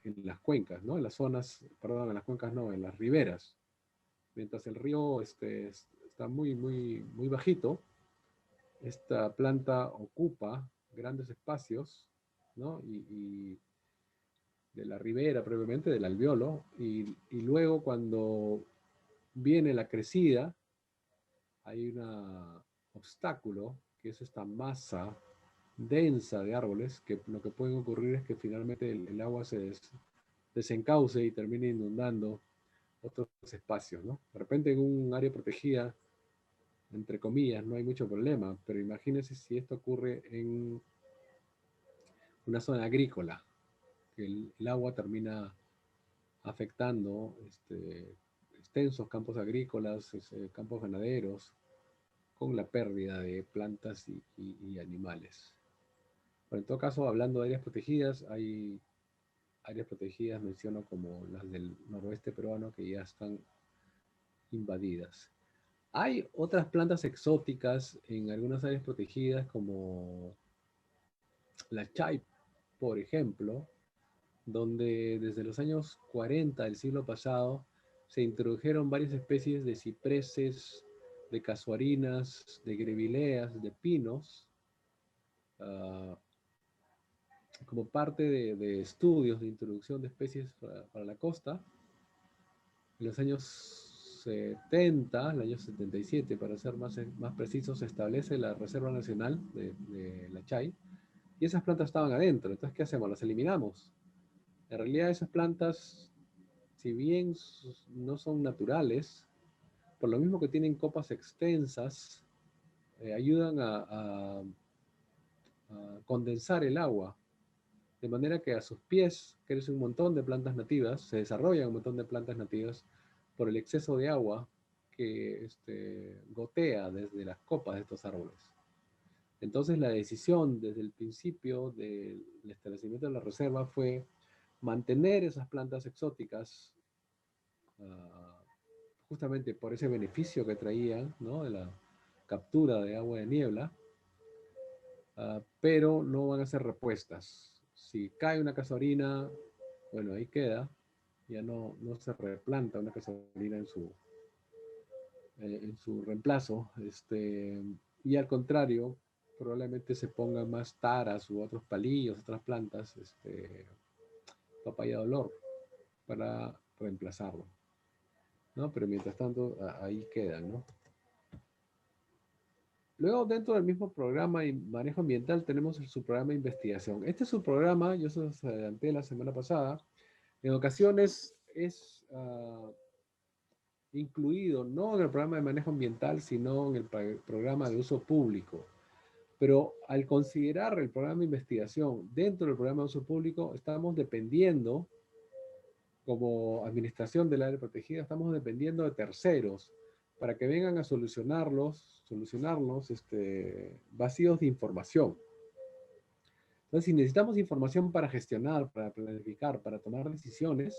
en las cuencas, ¿no? En las zonas, perdón, en las cuencas no, en las riberas. Mientras el río está muy bajito, esta planta ocupa grandes espacios, ¿no? Y de la ribera, previamente del alveolo, y luego cuando viene la crecida, hay un obstáculo, que es esta masa densa de árboles, que lo que puede ocurrir es que finalmente el agua se desencauce y termine inundando otros espacios, ¿no? De repente en un área protegida, entre comillas, no hay mucho problema, pero imagínense si esto ocurre en una zona agrícola, que el agua termina afectando extensos campos agrícolas, campos ganaderos, con la pérdida de plantas y animales. Pero en todo caso, hablando de áreas protegidas, hay áreas protegidas, menciono como las del noroeste peruano, que ya están invadidas. Hay otras plantas exóticas en algunas áreas protegidas, como la chai, por ejemplo, donde desde los años 40 del siglo pasado se introdujeron varias especies de cipreses, de casuarinas, de grevileas, de pinos, uh, como parte de estudios de introducción de especies para la costa. En los años 70, el año 77, para ser más preciso, se establece la Reserva Nacional de la Chay, y esas plantas estaban adentro. Entonces, ¿qué hacemos? Las eliminamos. En realidad, esas plantas, si bien no son naturales, por lo mismo que tienen copas extensas, ayudan a condensar el agua, de manera que a sus pies crece un montón de plantas nativas, se desarrollan un montón de plantas nativas por el exceso de agua que gotea desde las copas de estos árboles. Entonces la decisión desde el principio del establecimiento de la reserva fue mantener esas plantas exóticas, justamente por ese beneficio que traían, ¿no? De la captura de agua de niebla, pero no van a ser repuestas. Si cae una casuarina, bueno, ahí queda, ya no se replanta una casuarina en su reemplazo, y al contrario, probablemente se pongan más taras u otros palillos, otras plantas, papaya de olor, para reemplazarlo, ¿no? Pero mientras tanto, ahí quedan, ¿no? Luego, dentro del mismo programa de manejo ambiental, tenemos el subprograma de investigación. Este subprograma, yo se los adelanté la semana pasada, en ocasiones es incluido no en el programa de manejo ambiental, sino en el programa de uso público. Pero al considerar el programa de investigación dentro del programa de uso público, estamos dependiendo, como administración del área protegida, estamos dependiendo de terceros para que vengan a solucionarnos vacíos de información. Entonces, si necesitamos información para gestionar, para planificar, para tomar decisiones,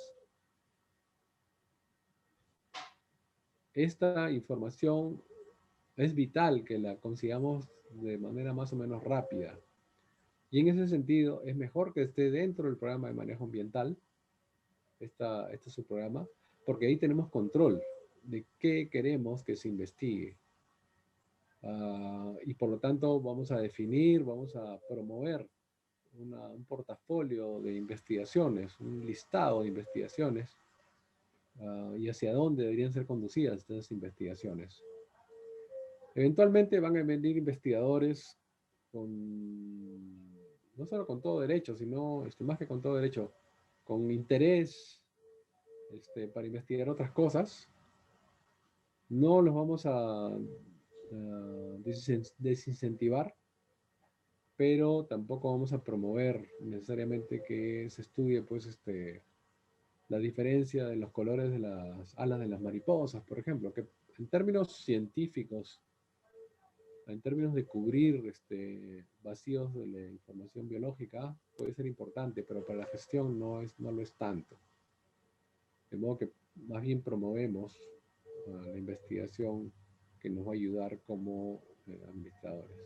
esta información es vital que la consigamos de manera más o menos rápida. Y en ese sentido, es mejor que esté dentro del programa de manejo ambiental, este es su programa, porque ahí tenemos control de qué queremos que se investigue. Y por lo tanto, vamos a definir, vamos a promover un portafolio de investigaciones, un listado de investigaciones, y hacia dónde deberían ser conducidas estas investigaciones. Eventualmente van a venir investigadores no solo con todo derecho, sino más que con todo derecho, con interés para investigar otras cosas. No los vamos a desincentivar, pero tampoco vamos a promover necesariamente que se estudie pues la diferencia de los colores de las alas de las mariposas, por ejemplo, que en términos científicos, en términos de cubrir vacíos de la información biológica, puede ser importante, pero para la gestión no lo es tanto. De modo que más bien promovemos la investigación que nos va a ayudar como administradores.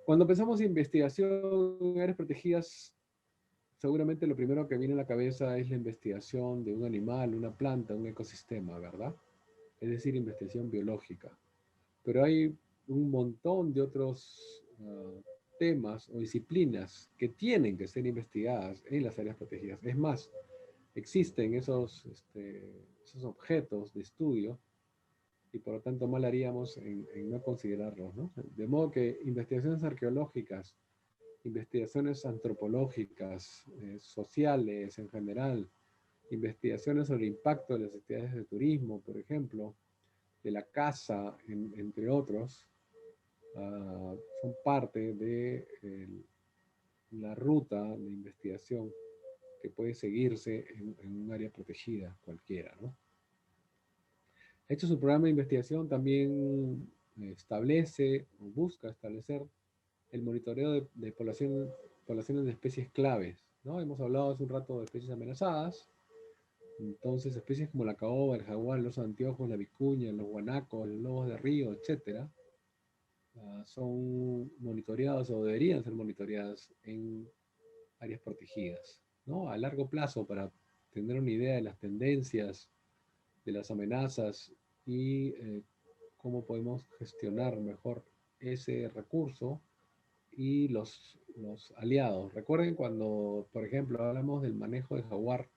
Cuando pensamos en investigación en áreas protegidas, seguramente lo primero que viene a la cabeza es la investigación de un animal, una planta, un ecosistema, ¿verdad? Es decir, investigación biológica. Pero hay un montón de otros temas o disciplinas que tienen que ser investigadas en las áreas protegidas. Es más, existen esos objetos de estudio y por lo tanto mal haríamos en no considerarlos, ¿no? De modo que investigaciones arqueológicas, investigaciones antropológicas, sociales en general, investigaciones sobre el impacto de las actividades de turismo, por ejemplo, de la caza, entre otros, son parte de la ruta de investigación que puede seguirse en un área protegida cualquiera, ¿no? Hecho su programa de investigación también establece o busca establecer el monitoreo de poblaciones de especies claves, ¿no? Hemos hablado hace un rato de especies amenazadas, entonces especies como la caoba, el jaguar, los anteojos, la vicuña, los guanacos, los lobos de río, etcétera, son monitoreadas o deberían ser monitoreadas en áreas protegidas, ¿no? A largo plazo para tener una idea de las tendencias, de las amenazas y cómo podemos gestionar mejor ese recurso y los aliados. Recuerden cuando, por ejemplo, hablamos del manejo del jaguar.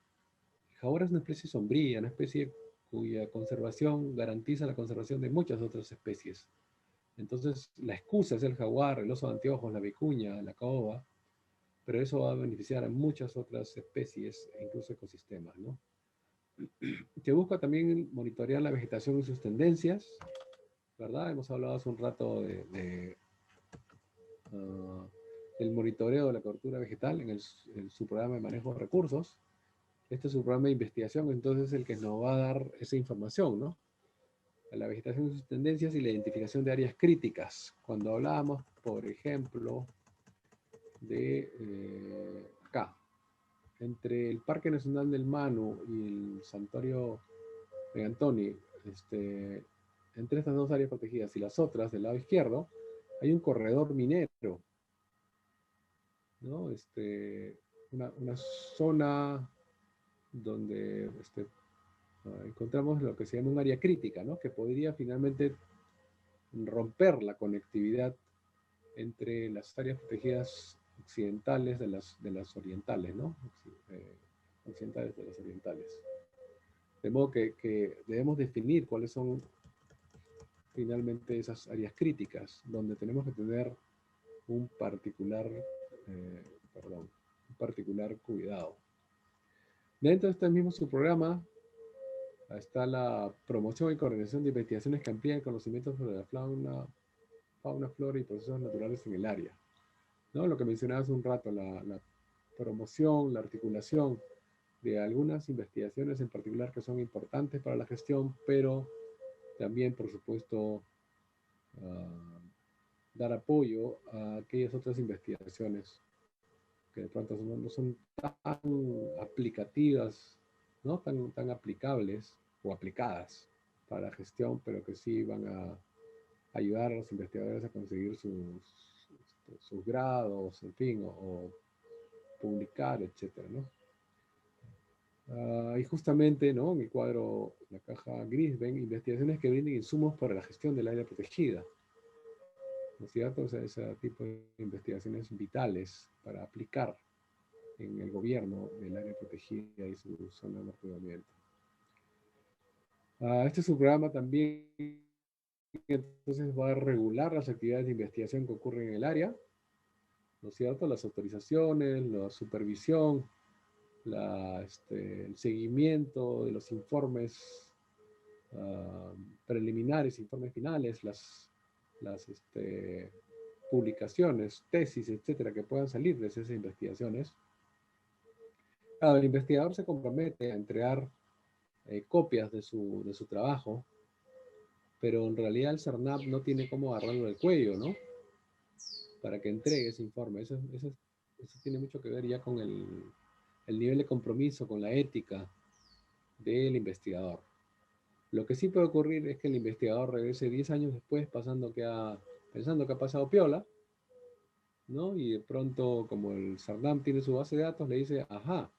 El jaguar es una especie sombría, una especie cuya conservación garantiza la conservación de muchas otras especies. Entonces, la excusa es el jaguar, el oso de anteojos, la vicuña, la caoba, pero eso va a beneficiar a muchas otras especies e incluso ecosistemas, ¿no? Se busca también monitorear la vegetación y sus tendencias, ¿verdad? Hemos hablado hace un rato del monitoreo de la cobertura vegetal en su programa de manejo de recursos. Este es su programa de investigación, entonces es el que nos va a dar esa información, ¿no? La vegetación y sus tendencias y la identificación de áreas críticas. Cuando hablábamos, por ejemplo, de acá, entre el Parque Nacional del Manu y el Santuario de Antoni, entre estas dos áreas protegidas y las otras del lado izquierdo, hay un corredor minero, ¿no? Una zona donde encontramos lo que se llama un área crítica, ¿no? Que podría finalmente romper la conectividad entre las áreas protegidas occidentales de las orientales, ¿no? Occidentales de las orientales. De modo que debemos definir cuáles son finalmente esas áreas críticas, donde tenemos que tener un particular, un particular cuidado. Dentro de este mismo subprograma está la promoción y coordinación de investigaciones que amplían conocimientos sobre la fauna, flora y procesos naturales en el área, ¿no? Lo que mencionaba hace un rato, la promoción, la articulación de algunas investigaciones en particular que son importantes para la gestión, pero también, por supuesto, dar apoyo a aquellas otras investigaciones que de pronto no son tan aplicativas, ¿no? Tan aplicables o aplicadas para la gestión, pero que sí van a ayudar a los investigadores a conseguir sus grados, en fin, o publicar, etcétera, ¿no? Y justamente, ¿no? En el cuadro, la caja gris, ven investigaciones que brinden insumos para la gestión del área protegida, ¿no es cierto? O sea, ese tipo de investigaciones vitales para aplicar en el gobierno del área protegida y su zona de movimiento. Este subprograma también entonces va a regular las actividades de investigación que ocurren en el área, ¿no es cierto? Las autorizaciones, la supervisión, el seguimiento de los informes preliminares, informes finales, las publicaciones, tesis, etcétera, que puedan salir de esas investigaciones. El investigador se compromete a entregar copias de su trabajo, pero en realidad el CERNAP no tiene cómo agarrarlo del cuello, ¿no? Para que entregue ese informe. Eso tiene mucho que ver ya con el nivel de compromiso, con la ética del investigador. Lo que sí puede ocurrir es que el investigador regrese 10 años después pensando que ha pasado piola, ¿no? Y de pronto, como el CERNAP tiene su base de datos, le dice, ajá,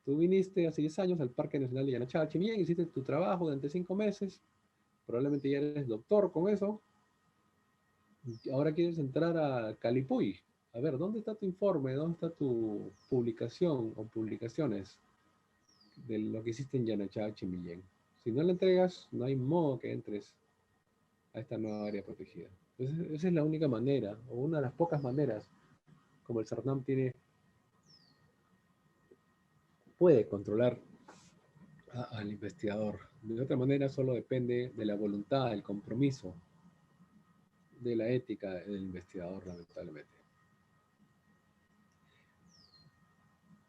tú viniste hace 10 años al Parque Nacional de Yanachal-Chimillén, hiciste tu trabajo durante 5 meses, probablemente ya eres doctor con eso, y ahora quieres entrar a Calipuy. A ver, ¿dónde está tu informe? ¿Dónde está tu publicación o publicaciones de lo que hiciste en Yanachal-Chimillén? Si no le entregas, no hay modo que entres a esta nueva área protegida. Entonces, esa es la única manera, o una de las pocas maneras, como el CERNAM puede controlar al investigador. De otra manera, solo depende de la voluntad, el compromiso, de la ética del investigador, lamentablemente.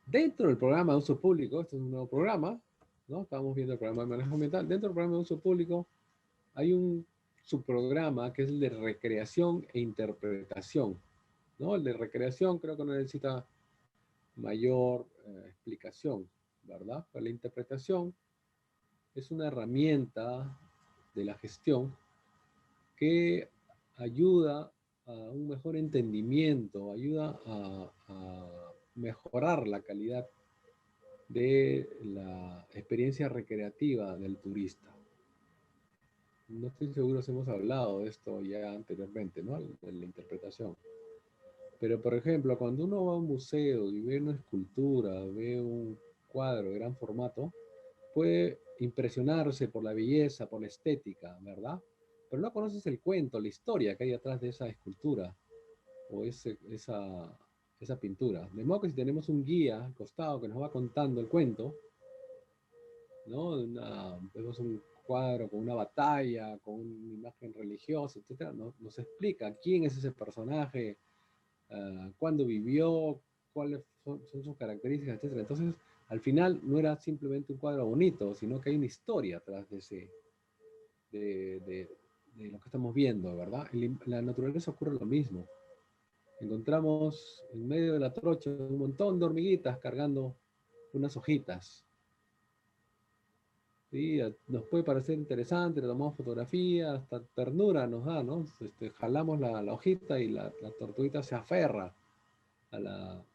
Dentro del programa de uso público, este es un nuevo programa, ¿no? Estamos viendo el programa de manejo ambiental. Dentro del programa de uso público hay un subprograma que es el de recreación e interpretación, ¿no? El de recreación creo que no necesita mayor explicación, ¿verdad? Pero la interpretación es una herramienta de la gestión que ayuda a un mejor entendimiento, ayuda a mejorar la calidad de la experiencia recreativa del turista. No estoy seguro si hemos hablado de esto ya anteriormente, ¿no? De la interpretación. Pero, por ejemplo, cuando uno va a un museo y ve una escultura, ve un cuadro de gran formato, puede impresionarse por la belleza, por la estética, ¿verdad? Pero no conoces el cuento, la historia que hay detrás de esa escultura o esa pintura. De modo que si tenemos un guía al costado que nos va contando el cuento, ¿no? Vemos un cuadro con una batalla, con una imagen religiosa, etcétera, nos explica quién es ese personaje, cuándo vivió, cuáles son sus características, etcétera. Entonces, al final no era simplemente un cuadro bonito, sino que hay una historia atrás de lo que estamos viendo, ¿verdad? En la naturaleza ocurre lo mismo. Encontramos en medio de la trocha un montón de hormiguitas cargando unas hojitas. Sí, nos puede parecer interesante, le tomamos fotografía, hasta ternura nos da, ¿no? Jalamos la hojita y la tortuguita se aferra a la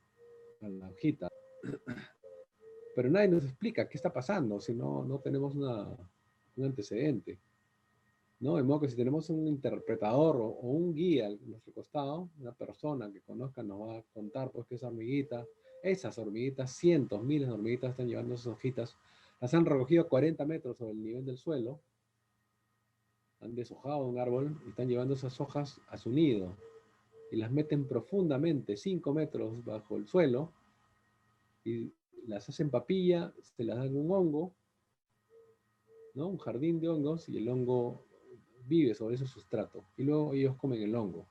hojita. Pero nadie nos explica qué está pasando si no tenemos un antecedente, ¿no? De modo que si tenemos un interpretador o un guía a nuestro costado, una persona que conozca nos va a contar pues que esa hormiguita, esas hormiguitas, cientos, miles de hormiguitas están llevando esas hojitas, las han recogido a 40 metros sobre el nivel del suelo, han deshojado un árbol y están llevando esas hojas a su nido y las meten profundamente, 5 metros bajo el suelo, y las hacen papilla, se las dan un hongo, ¿no? Un jardín de hongos, y el hongo vive sobre ese sustrato. Y luego ellos comen el hongo.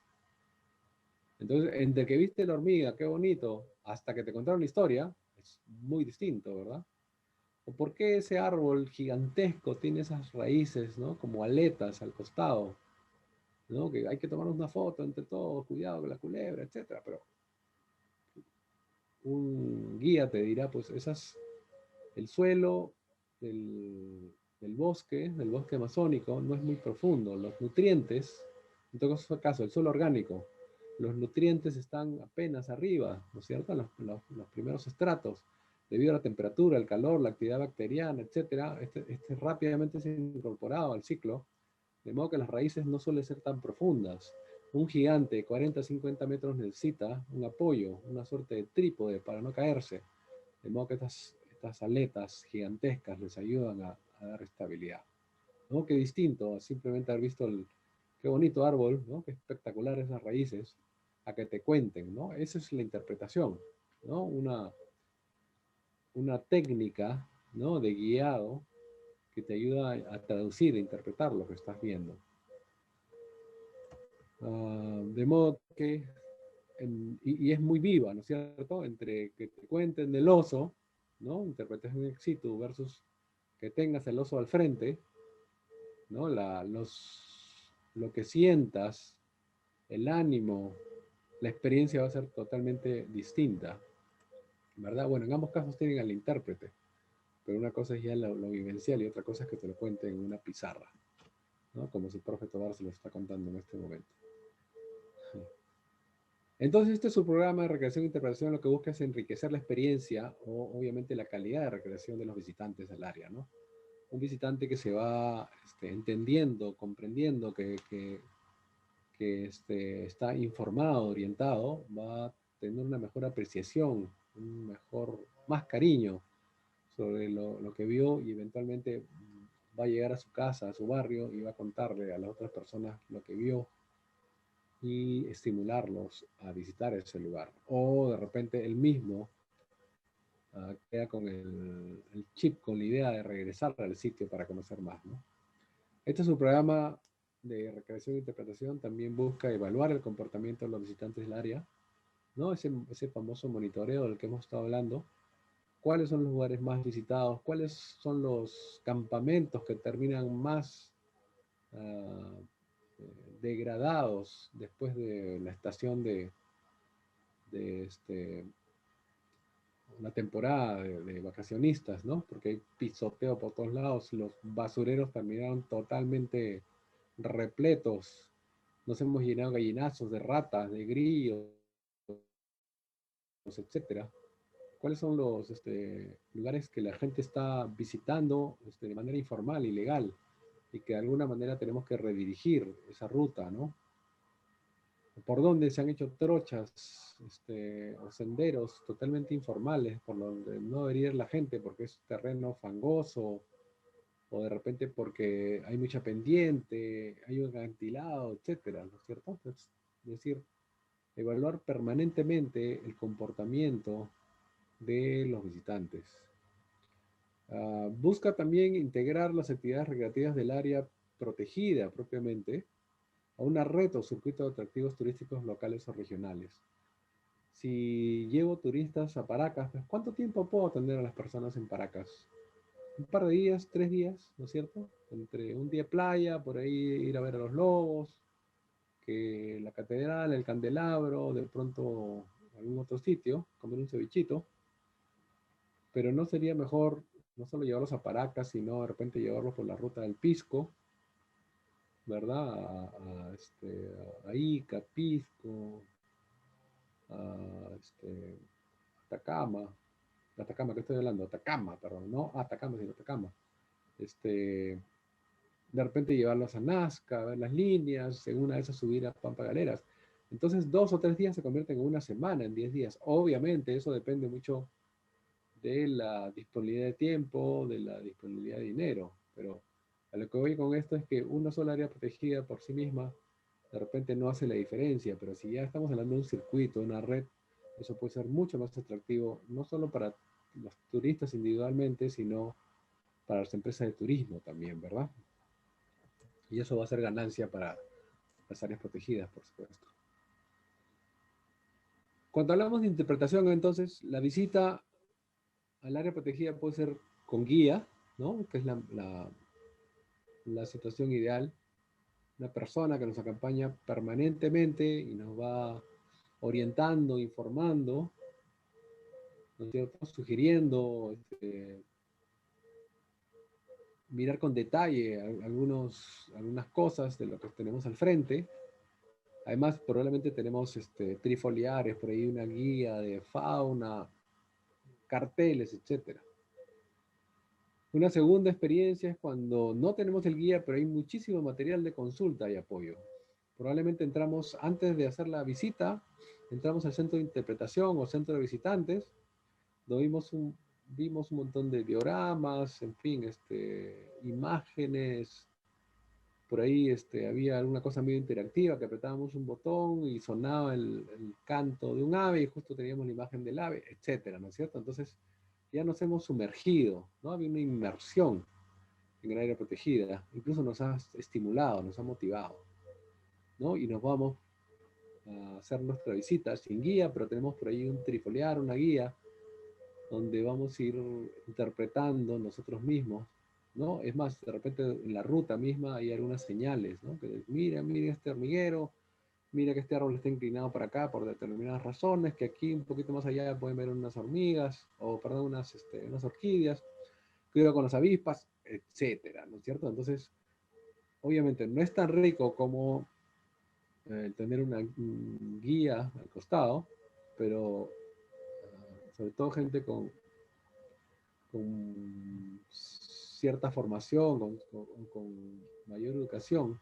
Entonces, entre que viste la hormiga, qué bonito, hasta que te contaron la historia, es muy distinto, ¿verdad? ¿O por qué ese árbol gigantesco tiene esas raíces, ¿no? Como aletas al costado, ¿no? Que hay que tomarnos una foto entre todos, cuidado con la culebra, etcétera. Pero un guía te dirá, pues, el suelo del bosque amazónico, no es muy profundo. Los nutrientes, en todo caso, el suelo orgánico, los nutrientes están apenas arriba, ¿no es cierto? Los primeros estratos, debido a la temperatura, el calor, la actividad bacteriana, etcétera, este rápidamente se ha incorporado al ciclo, de modo que las raíces no suelen ser tan profundas. Un gigante de 40 50 metros necesita un apoyo, una suerte de trípode para no caerse, de modo que estas aletas gigantescas les ayudan a dar estabilidad, ¿no? Qué distinto a simplemente haber visto qué bonito árbol, ¿no? Qué espectacular esas raíces, a que te cuenten, ¿no? Esa es la interpretación, ¿no? Una técnica, ¿no? De guiado que te ayuda a traducir, a interpretar lo que estás viendo. De modo que, y es muy viva, ¿no es cierto? Entre que te cuenten del oso, ¿no? Interpretación ex situ versus que tengas el oso al frente, ¿no? Lo que sientas, el ánimo, la experiencia va a ser totalmente distinta, ¿verdad? Bueno, en ambos casos tienen al intérprete, pero una cosa es ya lo vivencial y otra cosa es que te lo cuenten en una pizarra, ¿no? Como si el profe Tobar se lo está contando en este momento. Entonces, este es su programa de recreación e interpretación. Lo que busca es enriquecer la experiencia o, obviamente, la calidad de recreación de los visitantes del área, ¿no? Un visitante que se va entendiendo, comprendiendo, que está informado, orientado, va a tener una mejor apreciación, más cariño sobre lo que vio, y eventualmente va a llegar a su casa, a su barrio, y va a contarle a las otras personas lo que vio y estimularlos a visitar ese lugar. O de repente él mismo queda con el chip, con la idea de regresar al sitio para conocer más, ¿no? Este es un programa de recreación e interpretación. También busca evaluar el comportamiento de los visitantes del área, ¿no? Ese famoso monitoreo del que hemos estado hablando. ¿Cuáles son los lugares más visitados? ¿Cuáles son los campamentos que terminan más uh, degradados después de la estación de una temporada de vacacionistas, ¿no? Porque hay pisoteo por todos lados, los basureros terminaron totalmente repletos, nos hemos llenado gallinazos de ratas, de grillos, etcétera. ¿Cuáles son los lugares que la gente está visitando de manera informal, ilegal, y que de alguna manera tenemos que redirigir esa ruta, ¿no? Por donde se han hecho trochas o senderos totalmente informales, por donde no debería ir la gente porque es terreno fangoso, o de repente porque hay mucha pendiente, hay un acantilado, etcétera, ¿no es cierto? Es decir, evaluar permanentemente el comportamiento de los visitantes. Busca también integrar las actividades recreativas del área protegida propiamente a una red o circuito de atractivos turísticos locales o regionales. Si llevo turistas a Paracas, pues ¿cuánto tiempo puedo atender a las personas en Paracas? Un par de días, 3 días, ¿no es cierto? Entre un día playa, por ahí ir a ver a los lobos, que la catedral, el candelabro, de pronto algún otro sitio, comer un cevichito, pero no sería mejor, no solo llevarlos a Paracas, sino de repente llevarlos por la ruta del Pisco, ¿verdad? A Ica, Pisco, a Atacama, Atacama, ¿qué estoy hablando? Atacama, perdón, no Atacama, sino Atacama. De repente llevarlos a Nazca, ver las líneas, en una de esas subir a Pampa Galeras. Entonces, 2 o 3 días se convierten en una semana, en 10 días. Obviamente, eso depende mucho de la disponibilidad de tiempo, de la disponibilidad de dinero. Pero a lo que voy con esto es que una sola área protegida por sí misma de repente no hace la diferencia, pero si ya estamos hablando de un circuito, de una red, eso puede ser mucho más atractivo, no solo para los turistas individualmente, sino para las empresas de turismo también, ¿verdad? Y eso va a ser ganancia para las áreas protegidas, por supuesto. Cuando hablamos de interpretación, entonces, la visita al área protegida puede ser con guía, ¿no? Que es la situación ideal. Una persona que nos acompaña permanentemente y nos va orientando, informando, ¿no es cierto? Sugiriendo, mirar con detalle algunas cosas de lo que tenemos al frente. Además, probablemente tenemos trifoliares, por ahí una guía de fauna, carteles, etcétera. Una segunda experiencia es cuando no tenemos el guía, pero hay muchísimo material de consulta y apoyo. Probablemente entramos, antes de hacer la visita, entramos al centro de interpretación o centro de visitantes, donde vimos un montón de dioramas, en fin, imágenes. Por ahí había alguna cosa medio interactiva que apretábamos un botón y sonaba el canto de un ave y justo teníamos la imagen del ave, etcétera, ¿no es cierto? Entonces ya nos hemos sumergido, ¿no? Había una inmersión en el área protegida, incluso nos ha estimulado, nos ha motivado, ¿no? Y nos vamos a hacer nuestra visita sin guía, pero tenemos por ahí un trifoliar, una guía, donde vamos a ir interpretando nosotros mismos, ¿no? Es más, de repente en la ruta misma hay algunas señales, ¿no? Que mira este hormiguero, mira que este árbol está inclinado para acá por determinadas razones, que aquí un poquito más allá pueden ver unas hormigas, o perdón, unas orquídeas, cuidado con las avispas, etcétera, ¿no es cierto? Entonces, obviamente no es tan rico como tener una guía al costado, pero sobre todo gente con cierta formación, con mayor educación,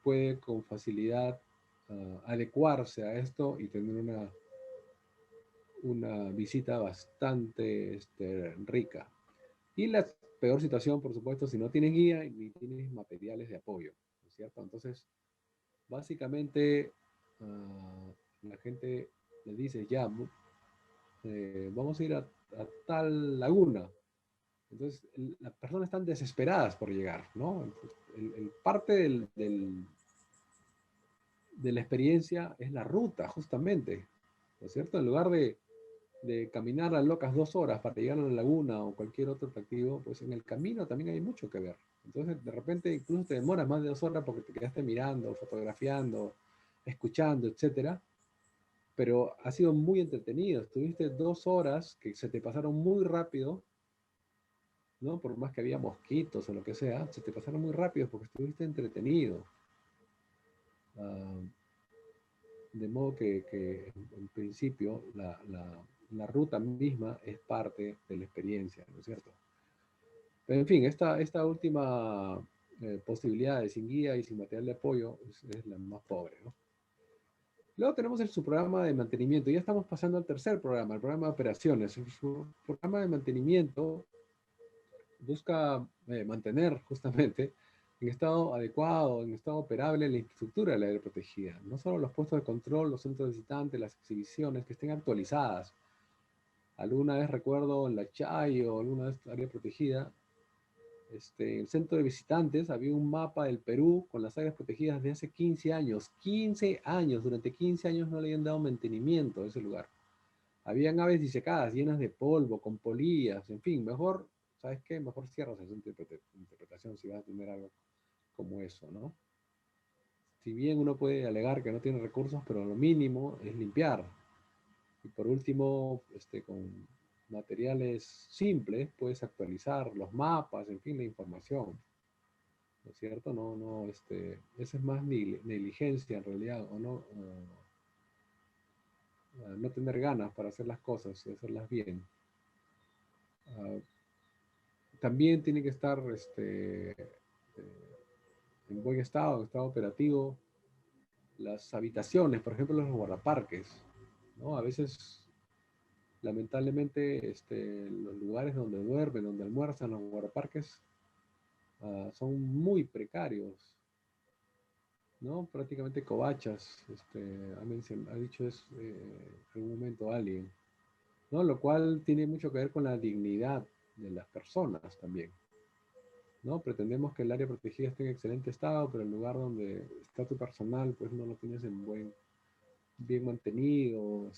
puede con facilidad adecuarse a esto y tener una visita bastante rica. Y la peor situación, por supuesto, si no tienes guía ni tienes materiales de apoyo, ¿no es cierto? Entonces, básicamente, la gente le dice, ya, vamos a ir a tal laguna. Entonces, las personas están desesperadas por llegar, ¿no? Parte de la experiencia es la ruta, justamente, ¿no es cierto? En lugar de caminar las locas 2 horas para llegar a la laguna o cualquier otro atractivo, pues en el camino también hay mucho que ver. Entonces, de repente, incluso te demoras más de 2 horas porque te quedaste mirando, fotografiando, escuchando, etcétera. Pero ha sido muy entretenido. Estuviste 2 horas que se te pasaron muy rápido, ¿no? Por más que había mosquitos o lo que sea, se te pasaron muy rápido porque estuviste entretenido. Uh, de modo que en principio la ruta misma es parte de la experiencia, ¿no es cierto? Pero en fin, esta última posibilidad de sin guía y sin material de apoyo es la más pobre, ¿no? Luego tenemos su programa de mantenimiento. Ya estamos pasando al tercer programa, el programa de operaciones. Su programa de mantenimiento busca mantener justamente en estado adecuado, en estado operable la infraestructura de la área protegida. No solo los puestos de control, los centros de visitantes, las exhibiciones, que estén actualizadas. Alguna vez recuerdo en la Chay o alguna vez área protegida, en el centro de visitantes había un mapa del Perú con las áreas protegidas de hace 15 años. 15 años, durante 15 años no le habían dado mantenimiento a ese lugar. Habían aves disecadas, llenas de polvo, con polillas, en fin, mejor, ¿sabes qué? Mejor cierras esa interpretación si vas a tener algo como eso, ¿no? Si bien uno puede alegar que no tiene recursos, pero lo mínimo es limpiar. Y por último, materiales simples, puedes actualizar los mapas, en fin, la información, ¿no es cierto? Eso es más negligencia en realidad, o no, no tener ganas para hacer las cosas y hacerlas bien. Ah, también tiene que estar en buen estado, en estado operativo, las habitaciones, por ejemplo, los guardaparques, ¿no? A veces, lamentablemente, los lugares donde duermen, donde almuerzan los guardaparques, son muy precarios, ¿no? Prácticamente covachas, ha dicho eso en algún momento alguien, ¿no? Lo cual tiene mucho que ver con la dignidad de las personas también, ¿no? Pretendemos que el área protegida esté en excelente estado, pero el lugar donde está tu personal, pues no lo tienes bien mantenido, o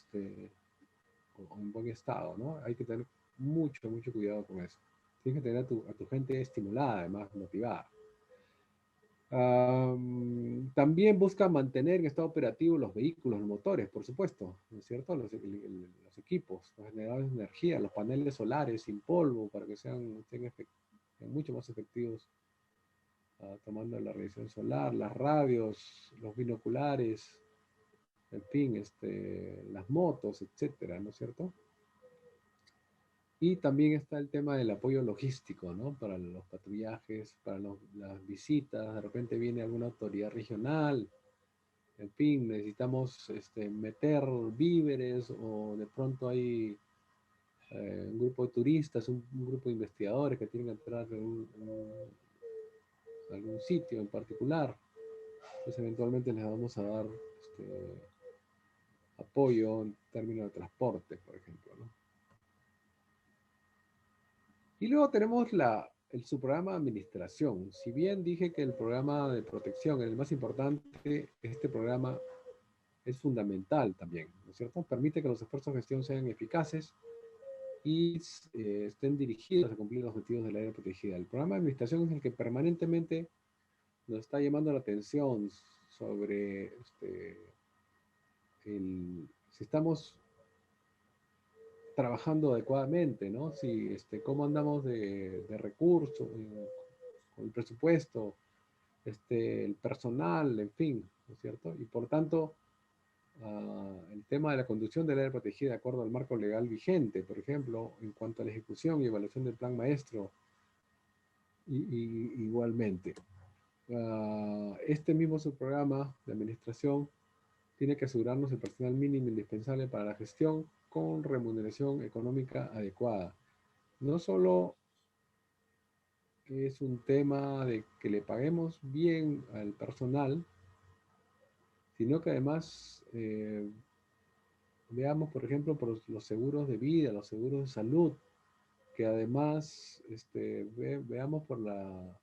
en buen estado, ¿no? Hay que tener mucho cuidado con eso. Tienes que tener a tu gente estimulada, además, motivada. También busca mantener en estado operativo los vehículos, los motores, por supuesto, ¿no es cierto? Los equipos, los generadores de energía, los paneles solares sin polvo, para que sean mucho más efectivos, tomando la radiación solar, las radios, los binoculares, en fin, las motos, etcétera, ¿no es cierto? Y también está el tema del apoyo logístico, ¿no? Para los patrullajes, para las visitas, de repente viene alguna autoridad regional, en fin, necesitamos meter víveres o de pronto hay un grupo de turistas, un grupo de investigadores que tienen que entrar en algún sitio en particular. Pues eventualmente les vamos a dar apoyo en términos de transporte, por ejemplo, ¿no? Y luego tenemos el subprograma de administración. Si bien dije que el programa de protección es el más importante, este programa es fundamental también, ¿no es cierto? Permite que los esfuerzos de gestión sean eficaces y estén dirigidos a cumplir los objetivos del área protegida. El programa de administración es el que permanentemente nos está llamando la atención sobre si estamos trabajando adecuadamente, ¿no? Si, cómo andamos de recursos, con el presupuesto, el personal, en fin, ¿no es cierto? Y por tanto, el tema de la conducción del área protegida de acuerdo al marco legal vigente, por ejemplo, en cuanto a la ejecución y evaluación del plan maestro, igualmente. Este mismo subprograma de administración tiene que asegurarnos el personal mínimo indispensable para la gestión con remuneración económica adecuada. No solo es un tema de que le paguemos bien al personal, sino que además veamos, por ejemplo, por los seguros de vida, los seguros de salud, que además veamos por la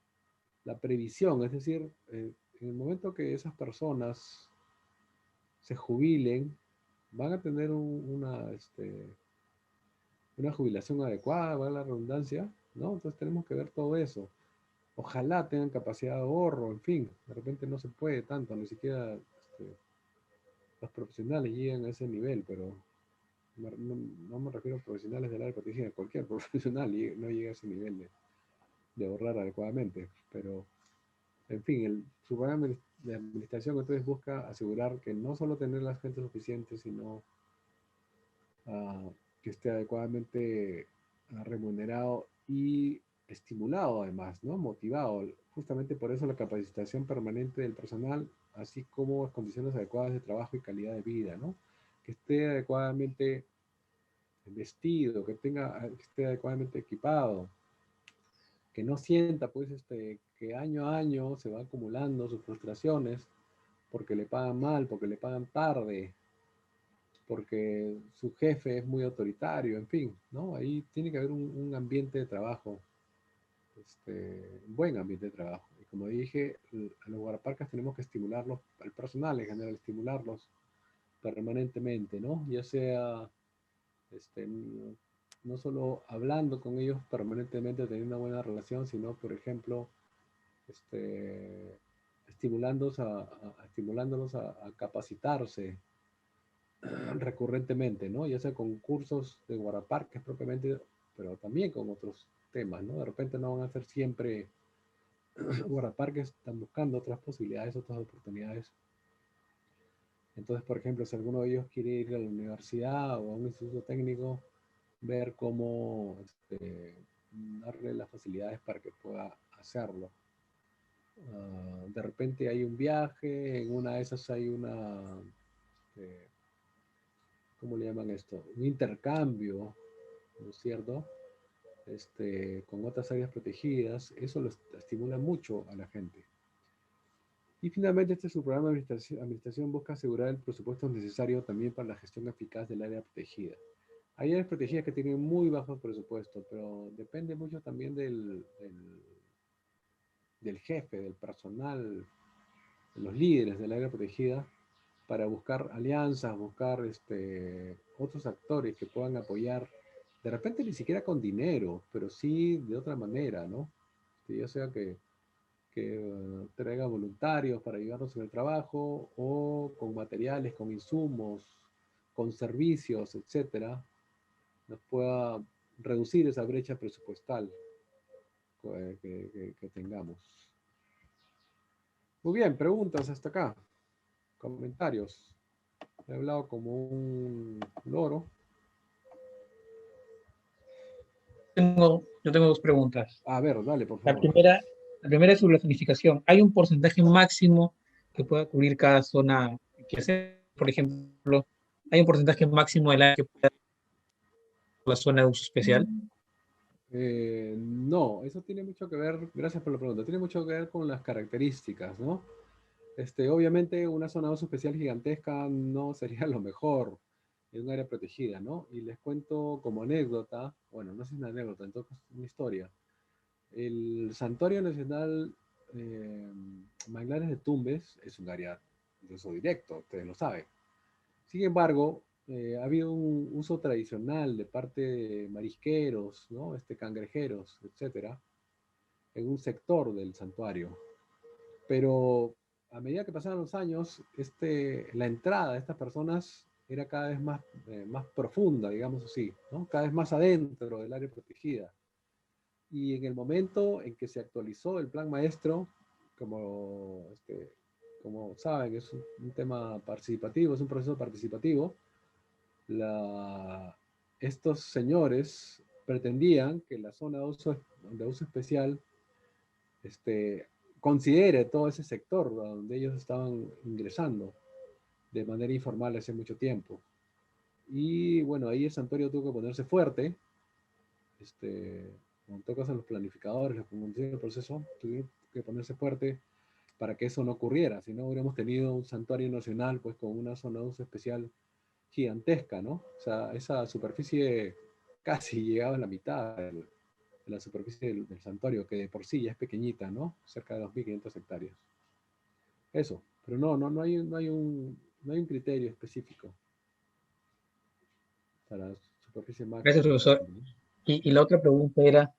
previsión, es decir, en el momento que esas personas se jubilen, van a tener una jubilación adecuada, va la redundancia, ¿no? Entonces tenemos que ver todo eso. Ojalá tengan capacidad de ahorro, en fin, de repente no se puede tanto, ni siquiera los profesionales llegan a ese nivel, pero no me refiero a profesionales del área protegida, cualquier profesional no llega a ese nivel de ahorrar adecuadamente, pero en fin, su programa de administración entonces busca asegurar que no solo tener las gentes suficientes, sino que esté adecuadamente remunerado y estimulado además, ¿no? Motivado. Justamente por eso la capacitación permanente del personal, así como las condiciones adecuadas de trabajo y calidad de vida, ¿no? Que esté adecuadamente vestido, que esté adecuadamente equipado, que no sienta pues que año a año se va acumulando sus frustraciones porque le pagan mal, porque le pagan tarde, porque su jefe es muy autoritario, en fin, ¿no? Ahí tiene que haber un ambiente de trabajo, un buen ambiente de trabajo. Y como dije, a los guardaparcas tenemos que estimularlos, al personal en general, estimularlos permanentemente, ¿no? Ya sea, este, no solo hablando con ellos permanentemente, teniendo una buena relación, sino, por ejemplo, estimulándolos a capacitarse, recurrentemente, ¿no? Ya sea con cursos de guardaparques propiamente, pero también con otros temas, ¿no? De repente no van a ser siempre guardaparques, están buscando otras posibilidades, otras oportunidades. Entonces, por ejemplo, si alguno de ellos quiere ir a la universidad o a un instituto técnico, ver cómo darle las facilidades para que pueda hacerlo. De repente hay un viaje, en una de esas hay una, eh, ¿cómo le llaman esto? Un intercambio, ¿no es cierto? Con otras áreas protegidas, eso lo estimula mucho a la gente. Y finalmente, este subprograma de administración busca asegurar el presupuesto necesario también para la gestión eficaz del área protegida. Hay áreas protegidas que tienen muy bajos presupuestos, pero depende mucho también del jefe, del personal, de los líderes del área protegida, para buscar alianzas, buscar otros actores que puedan apoyar, de repente ni siquiera con dinero, pero sí de otra manera, ¿no? Que ya sea que traiga voluntarios para ayudarnos en el trabajo o con materiales, con insumos, con servicios, etcétera, nos pueda reducir esa brecha presupuestal que tengamos. Muy bien, preguntas hasta acá, comentarios. He hablado como un loro. Yo tengo dos preguntas. A ver, dale, por La favor. primera, la primera es sobre la zonificación. ¿Hay un porcentaje máximo que pueda cubrir cada zona que hace? Por ejemplo, ¿hay un porcentaje máximo del área que pueda la zona de uso especial? No, eso tiene mucho que ver, gracias por la pregunta, tiene mucho que ver con las características, ¿no? Obviamente una zona de uso especial gigantesca no sería lo mejor en un área protegida, ¿no? Y les cuento como anécdota, bueno, no es una anécdota, entonces es una historia. El Santuario Nacional Manglares de Tumbes es un área de uso directo, ustedes lo saben. Sin embargo, ha habido un uso tradicional de parte de marisqueros, ¿no? Cangrejeros, etcétera, en un sector del santuario. Pero a medida que pasaban los años, la entrada de estas personas era cada vez más profunda, digamos así, ¿no? Cada vez más adentro del área protegida. Y en el momento en que se actualizó el plan maestro, como, como saben, es un tema participativo, es un proceso participativo, la, estos señores pretendían que la zona de uso especial considere todo ese sector donde ellos estaban ingresando de manera informal hace mucho tiempo. Y bueno, ahí el santuario tuvo que ponerse fuerte, en todo caso los planificadores, los que conducían el proceso, tuvieron que ponerse fuerte para que eso no ocurriera, si no hubiéramos tenido un santuario nacional pues con una zona de uso especial gigantesca, ¿no? O sea, esa superficie casi llegaba a la mitad de la superficie del santuario, que de por sí ya es pequeñita, ¿no? Cerca de 2.500 hectáreas. Eso, pero no hay un criterio específico para superficie Gracias, máxima. profesor. Y la otra pregunta era,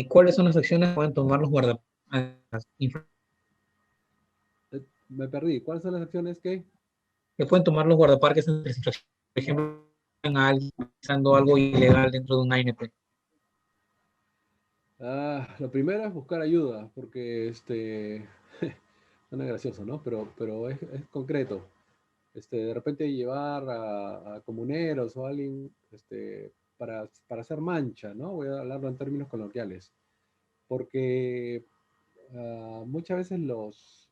¿cuáles son las acciones que pueden tomar los guardaparques Me perdí. ¿Cuáles son las acciones que? que pueden tomar los guardaparques ante situaciones, por ejemplo, a alguien realizando algo ilegal dentro de un ANP? Lo primero es buscar ayuda, porque suena gracioso, ¿no? Pero es concreto. De repente llevar a comuneros o a alguien para hacer mancha, ¿no? Voy a hablarlo en términos coloquiales. Porque muchas veces los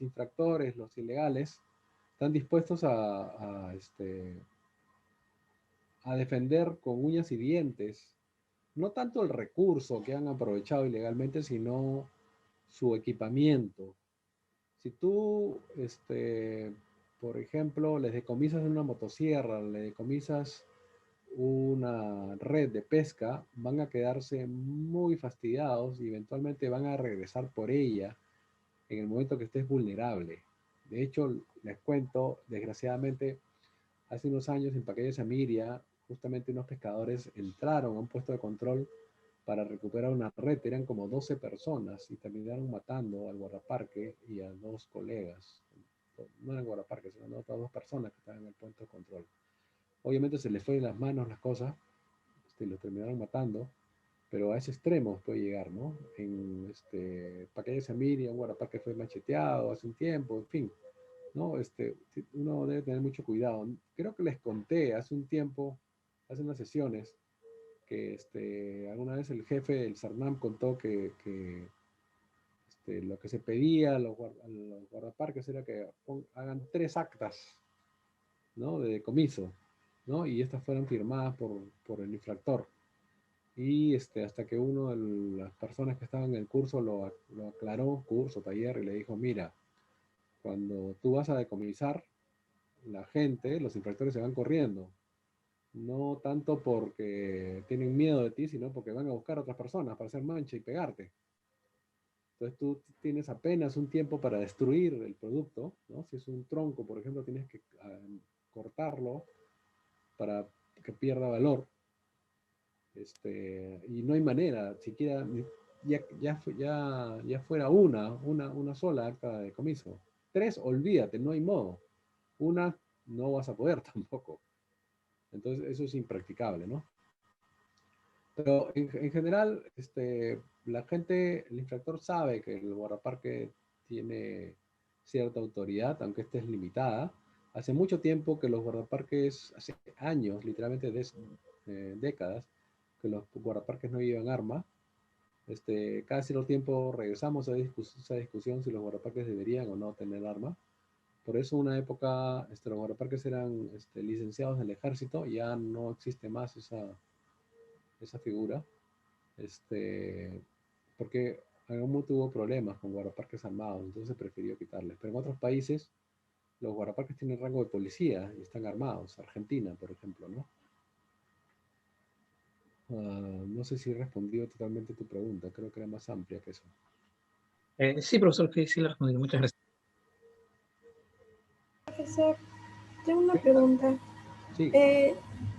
infractores, los ilegales, están dispuestos a defender con uñas y dientes, no tanto el recurso que han aprovechado ilegalmente, sino su equipamiento. Si tú, por ejemplo, les decomisas una motosierra, le decomisas una red de pesca, van a quedarse muy fastidiados y eventualmente van a regresar por ella en el momento que estés vulnerable. De hecho, les cuento, desgraciadamente, hace unos años en Paquete Samiria, justamente unos pescadores entraron a un puesto de control para recuperar una red. Eran como 12 personas y terminaron matando al guardaparque y a dos colegas. no eran guardaparques, eran otras dos personas que estaban en el puesto de control. Obviamente se les fue de las manos las cosas, los terminaron matando, pero a ese extremo puede llegar, ¿no? Pacaya Samiria, un guardaparque fue macheteado hace un tiempo, en fin, ¿no? Uno debe tener mucho cuidado. Creo que les conté hace un tiempo, hace unas sesiones, que alguna vez el jefe del Sarnam contó que lo que se pedía a los guardaparques era que hagan 3 actas, ¿no? De decomiso, ¿no? Y estas fueron firmadas por el infractor. Y hasta que uno de las personas que estaban en el curso lo aclaró, curso, taller, y le dijo, mira, cuando tú vas a decomisar, la gente, los infractores se van corriendo. No tanto porque tienen miedo de ti, sino porque van a buscar a otras personas para hacer mancha y pegarte. Entonces tú tienes apenas un tiempo para destruir el producto, ¿no? Si es un tronco, por ejemplo, tienes que cortarlo para que pierda valor. Y no hay manera, siquiera, ya fuera una sola acta de decomiso. 3, olvídate, no hay modo. Una, no vas a poder tampoco. Entonces, eso es impracticable, ¿no? Pero en general, la gente, el infractor sabe que el guardaparque tiene cierta autoridad, aunque esta es limitada. Hace mucho tiempo que los guardaparques, hace años, literalmente décadas, que los guardaparques no llevan arma. Cada cierto tiempo regresamos a esa discusión si los guardaparques deberían o no tener arma. Por eso una época los guardaparques eran licenciados del ejército, ya no existe más esa figura, porque algún momento tuvo problemas con guardaparques armados, entonces se prefirió quitarles. Pero en otros países los guardaparques tienen rango de policía y están armados. Argentina, por ejemplo, ¿no? No sé si he respondido totalmente tu pregunta, creo que era más amplia que eso. Sí, profesor, que sí le respondí. Muchas gracias. Profesor, tengo una pregunta. Sí.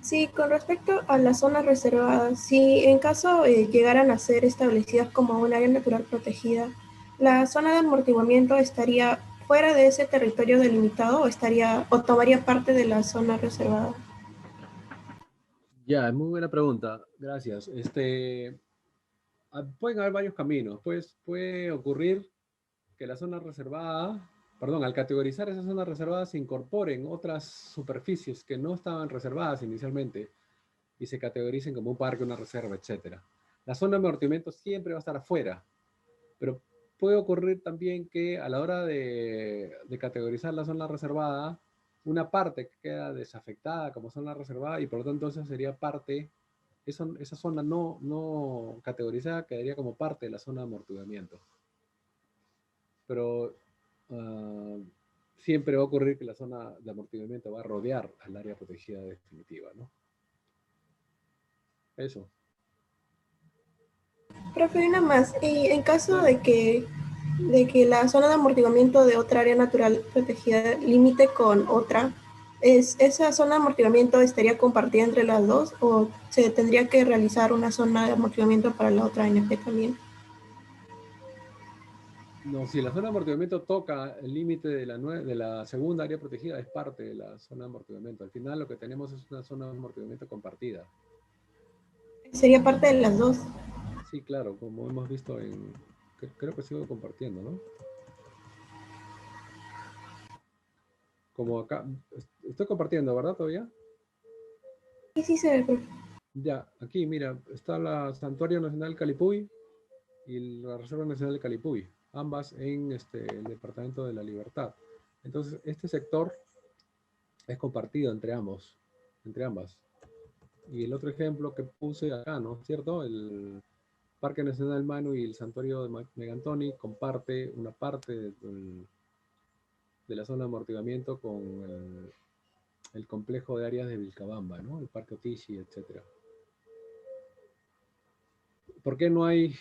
Sí, con respecto a las zonas reservadas, si en caso llegaran a ser establecidas como un área natural protegida, ¿la zona de amortiguamiento estaría fuera de ese territorio delimitado o tomaría parte de la zona reservada? Ya, muy buena pregunta, gracias. Pueden haber varios caminos. Pues puede ocurrir que la zona reservada, perdón, al categorizar esa zona reservada se incorporen otras superficies que no estaban reservadas inicialmente y se categoricen como un parque, una reserva, etc. La zona de amortiguamiento siempre va a estar afuera, pero puede ocurrir también que a la hora de categorizar la zona reservada, una parte queda desafectada como zona reservada y por lo tanto esa sería parte, esa zona no categorizada quedaría como parte de la zona de amortiguamiento. Pero siempre va a ocurrir que la zona de amortiguamiento va a rodear al área protegida definitiva, ¿no? Eso. Profe, una más. Y en caso Dale. de que la zona de amortiguamiento de otra área natural protegida limite con otra, ¿esa zona de amortiguamiento estaría compartida entre las dos o se tendría que realizar una zona de amortiguamiento para la otra ANP también? No, si la zona de amortiguamiento toca el límite de la segunda área protegida, es parte de la zona de amortiguamiento. Al final lo que tenemos es una zona de amortiguamiento compartida. Sería parte de las dos. Sí, claro, como hemos visto creo que sigo compartiendo, ¿no? Como acá, estoy compartiendo, ¿verdad todavía? Sí, sí se ve, profe. Ya, aquí, mira, está la Santuario Nacional Calipuy y la Reserva Nacional de Calipuy, ambas en el Departamento de la Libertad. Entonces, este sector es compartido entre ambas. Y el otro ejemplo que puse acá, ¿no es cierto? El Parque Nacional Manu y el Santuario de Megantoni comparte una parte de la zona de amortiguamiento con el complejo de áreas de Vilcabamba, ¿no? El Parque Otishi, etc. ¿Por qué no hay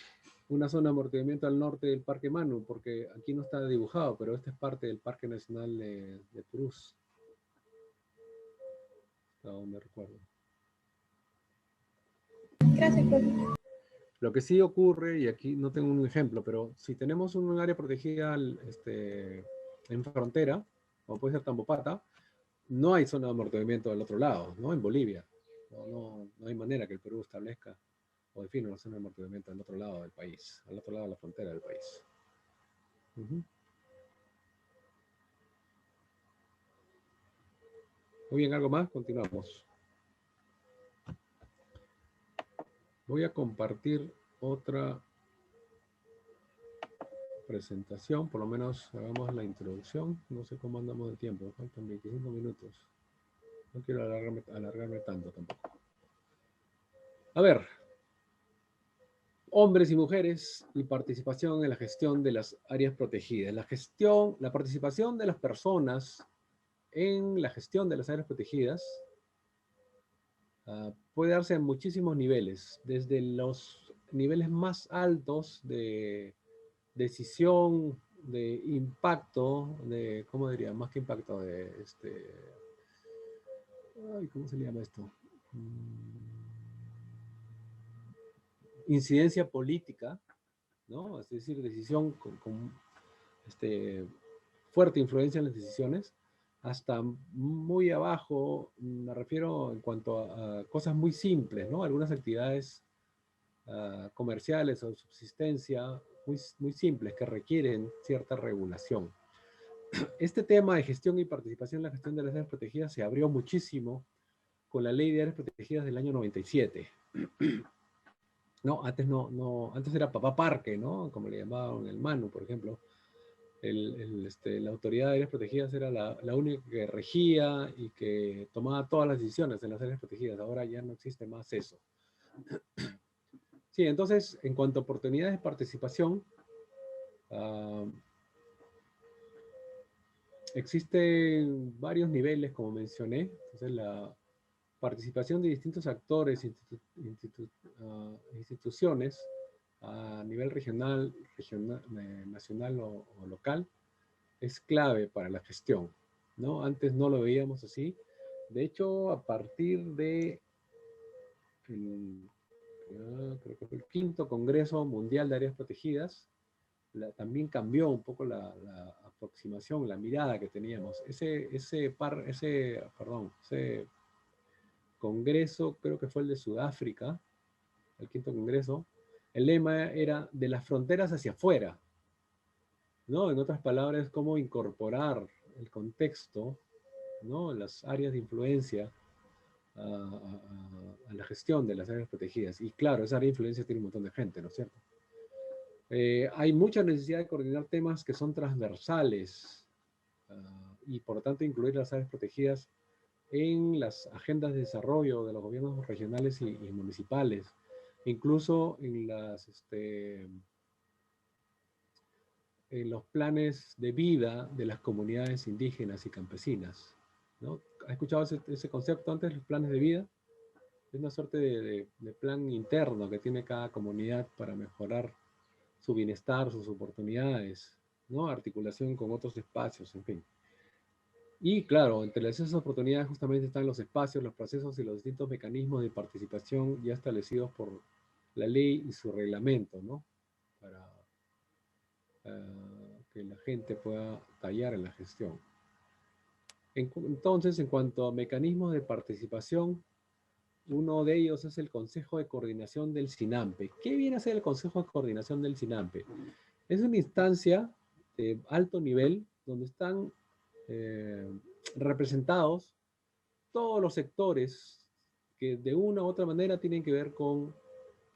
una zona de amortiguamiento al norte del Parque Manu? Porque aquí no está dibujado, pero esta es parte del Parque Nacional de Purús. Aún me recuerdo. Gracias, profe. Lo que sí ocurre, y aquí no tengo un ejemplo, pero si tenemos un área protegida en frontera, como puede ser Tambopata, no hay zona de amortiguamiento del otro lado, ¿no? En Bolivia. No hay manera que el Perú establezca o defina una zona de amortiguamiento del otro lado del país, al otro lado de la frontera del país. Muy bien, ¿algo más? Continuamos. Voy a compartir otra presentación, por lo menos hagamos la introducción. No sé cómo andamos de tiempo, faltan 25 minutos. No quiero alargarme tanto tampoco. A ver, hombres y mujeres y participación en la gestión de las áreas protegidas. La participación de las personas en la gestión de las áreas protegidas puede darse en muchísimos niveles, desde los niveles más altos de decisión, de impacto, de, ¿cómo diría? Más que impacto, de ¿cómo se le llama esto? Incidencia política, ¿no? Es decir, decisión con fuerte influencia en las decisiones, hasta muy abajo, me refiero en cuanto a cosas muy simples, ¿no? Algunas actividades comerciales o de subsistencia muy simples que requieren cierta regulación. Este tema de gestión y participación en la gestión de las áreas protegidas se abrió muchísimo con la Ley de Áreas Protegidas del año 97. No, antes era Papá Parque, ¿no? Como le llamaban el Manu, por ejemplo. La autoridad de áreas protegidas era la única que regía y que tomaba todas las decisiones en las áreas protegidas. Ahora ya no existe más eso. Sí, entonces, en cuanto a oportunidades de participación, existen varios niveles, como mencioné. Entonces, la participación de distintos actores, instituciones a nivel regional, nacional o local, es clave para la gestión, ¿no? Antes no lo veíamos así. De hecho, a partir de creo que fue el 5º Congreso Mundial de Áreas Protegidas, también cambió un poco la aproximación, la mirada que teníamos. Ese congreso, creo que fue el de Sudáfrica, el 5º Congreso, el lema era de las fronteras hacia afuera, ¿no? En otras palabras, cómo incorporar el contexto, ¿no? Las áreas de influencia a la gestión de las áreas protegidas. Y claro, esa área de influencia tiene un montón de gente, ¿no es cierto? Hay mucha necesidad de coordinar temas que son transversales y por lo tanto incluir las áreas protegidas en las agendas de desarrollo de los gobiernos regionales y municipales, incluso en los planes de vida de las comunidades indígenas y campesinas, ¿no? ¿Has escuchado ese concepto antes, los planes de vida? Es una suerte de plan interno que tiene cada comunidad para mejorar su bienestar, sus oportunidades, ¿no? Articulación con otros espacios, en fin. Y claro, entre esas oportunidades justamente están los espacios, los procesos y los distintos mecanismos de participación ya establecidos por la ley y su reglamento, ¿no? Para que la gente pueda tallar en la gestión. Entonces, en cuanto a mecanismos de participación, uno de ellos es el Consejo de Coordinación del SINAMPE. ¿Qué viene a ser el Consejo de Coordinación del SINAMPE? Es una instancia de alto nivel donde están representados todos los sectores que de una u otra manera tienen que ver con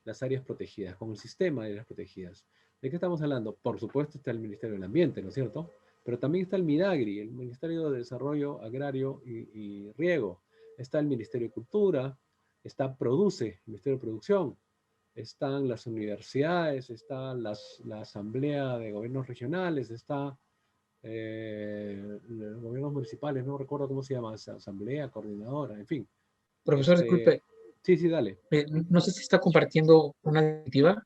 las áreas protegidas, con el sistema de áreas protegidas. ¿De qué estamos hablando? Por supuesto está el Ministerio del Ambiente, ¿no es cierto? Pero también está el MIDAGRI, el Ministerio de Desarrollo Agrario y Riego. Está el Ministerio de Cultura, está PRODUCE, el Ministerio de Producción. Están las universidades, está la Asamblea de Gobiernos Regionales, está los gobiernos municipales, no recuerdo cómo se llama, asamblea, coordinadora, en fin. Profesor, disculpe, Sí, dale. no sé si está compartiendo una diapositiva.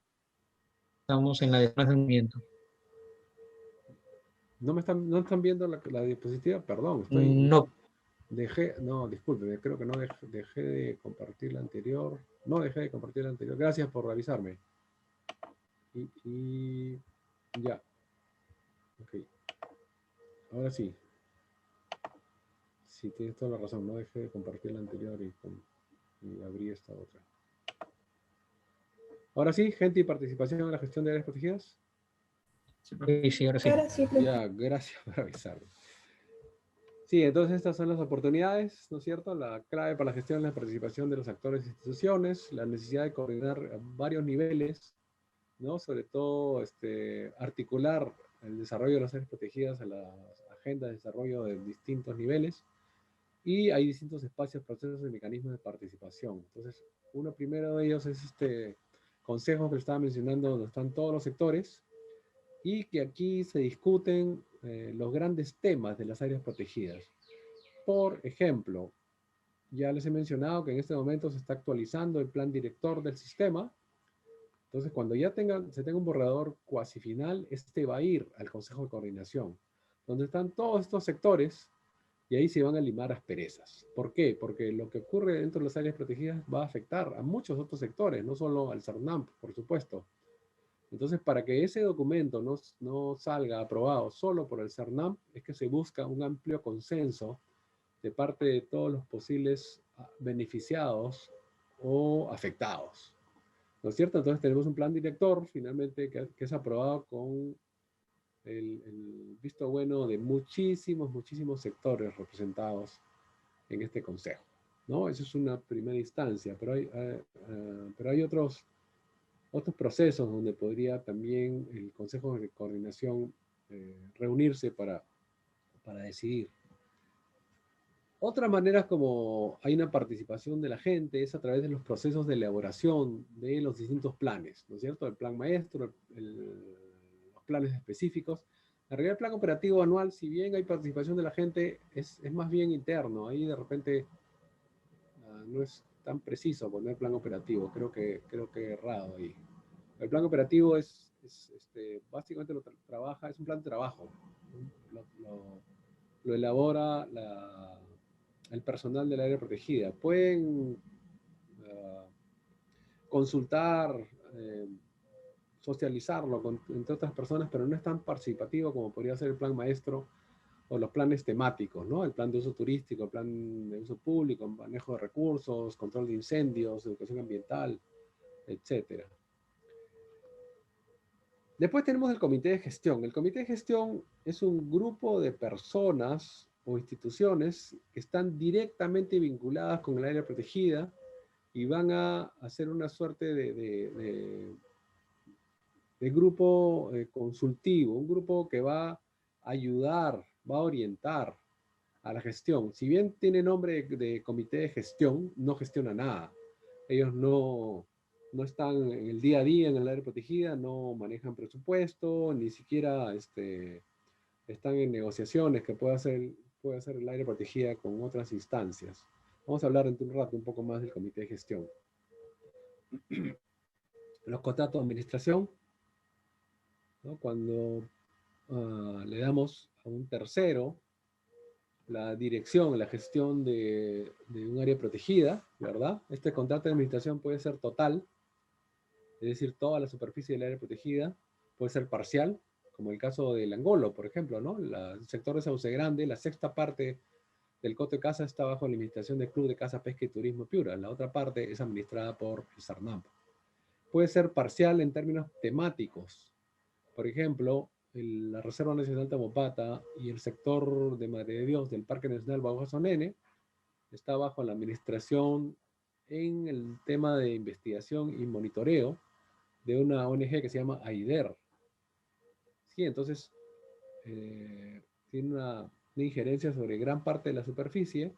Estamos en la de movimiento. ¿No están viendo la diapositiva? Perdón, No. no, disculpe, creo que no dejé de compartir la anterior. No dejé de compartir la anterior. Gracias por avisarme. Y ya. Ok. Ahora sí. sí, tienes toda la razón. No dejé de compartir la anterior y abrí esta otra. Ahora sí, gente y participación en la gestión de áreas protegidas. Sí, sí, ahora sí. Ahora sí, profe. Ya, gracias por avisarme. Sí, entonces estas son las oportunidades, ¿no es cierto? La clave para la gestión es la participación de los actores e instituciones, la necesidad de coordinar a varios niveles, ¿no? Sobre todo articular el desarrollo de las áreas protegidas a las agendas de desarrollo de distintos niveles, y hay distintos espacios, procesos y mecanismos de participación. Entonces, uno primero de ellos es este consejo que estaba mencionando, donde están todos los sectores, y que aquí se discuten los grandes temas de las áreas protegidas. Por ejemplo, ya les he mencionado que en este momento se está actualizando el plan director del sistema. Entonces, cuando ya se tenga un borrador cuasi final, este va a ir al Consejo de Coordinación, donde están todos estos sectores, y ahí se van a limar asperezas. ¿Por qué? Porque lo que ocurre dentro de las áreas protegidas va a afectar a muchos otros sectores, no solo al CERNAMP, por supuesto. Entonces, para que ese documento no salga aprobado solo por el CERNAMP, es que se busca un amplio consenso de parte de todos los posibles beneficiados o afectados. ¿No es cierto? Entonces tenemos un plan director finalmente que es aprobado con el visto bueno de muchísimos sectores representados en este consejo, ¿no? Esa es una primera instancia, pero hay otros procesos donde podría también el Consejo de Coordinación reunirse para decidir. Otras maneras como hay una participación de la gente es a través de los procesos de elaboración de los distintos planes, ¿no es cierto? El plan maestro, los planes específicos. En realidad el plan operativo anual, si bien hay participación de la gente, es más bien interno. Ahí de repente no es tan preciso poner plan operativo. Creo que he errado ahí. El plan operativo básicamente trabaja, es un plan de trabajo. Lo elabora el personal del área protegida. Pueden consultar, socializarlo entre otras personas, pero no es tan participativo como podría ser el plan maestro o los planes temáticos, ¿no? El plan de uso turístico, el plan de uso público, manejo de recursos, control de incendios, educación ambiental, etcétera. Después tenemos el comité de gestión. El comité de gestión es un grupo de personas o instituciones que están directamente vinculadas con el área protegida y van a hacer una suerte de grupo consultivo, un grupo que va a ayudar, va a orientar a la gestión. Si bien tiene nombre de comité de gestión, no gestiona nada. Ellos no están en el día a día en el área protegida, no manejan presupuesto, ni siquiera están en negociaciones que puede hacer el área protegida con otras instancias. Vamos a hablar en un rato un poco más del comité de gestión. Los contratos de administración, ¿no? Cuando le damos a un tercero la dirección, la gestión de un área protegida, ¿verdad? Este contrato de administración puede ser total, es decir, toda la superficie del área protegida, puede ser parcial, como el caso del Angolo, por ejemplo, ¿no? El sector de Sauce Grande, la sexta parte del Coto de Caza está bajo la administración del Club de Caza, Pesca y Turismo Piura, la otra parte es administrada por el CERNAMP. Puede ser parcial en términos temáticos, por ejemplo, la Reserva Nacional Tamopata y el sector de Madre de Dios del Parque Nacional Bauja-Sonene está bajo la administración en el tema de investigación y monitoreo de una ONG que se llama AIDER. Sí, entonces tiene una injerencia sobre gran parte de la superficie,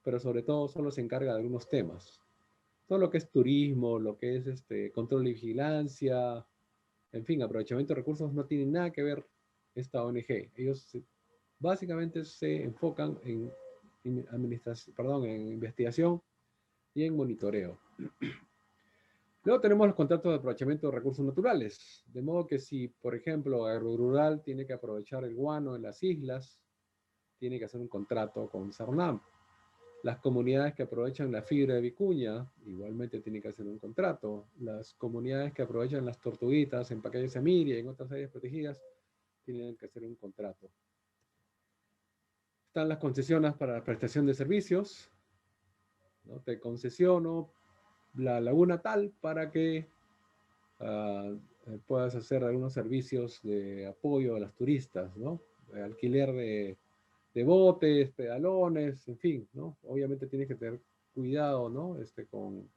pero sobre todo solo se encarga de algunos temas. Todo lo que es turismo, lo que es control y vigilancia, en fin, aprovechamiento de recursos, no tiene nada que ver esta ONG. Ellos básicamente se enfocan en investigación y en monitoreo. Luego tenemos los contratos de aprovechamiento de recursos naturales, de modo que si, por ejemplo, Agrorural tiene que aprovechar el guano en las islas, tiene que hacer un contrato con CERNAMP. Las comunidades que aprovechan la fibra de vicuña, igualmente tienen que hacer un contrato. Las comunidades que aprovechan las tortuguitas en Pacaya Samiria y en otras áreas protegidas, tienen que hacer un contrato. Están las concesiones para la prestación de servicios, ¿no? Te concesiono la laguna tal para que puedas hacer algunos servicios de apoyo a los turistas, ¿no? Alquiler de botes, pedalones, en fin, ¿no? Obviamente tienes que tener cuidado, ¿no? Con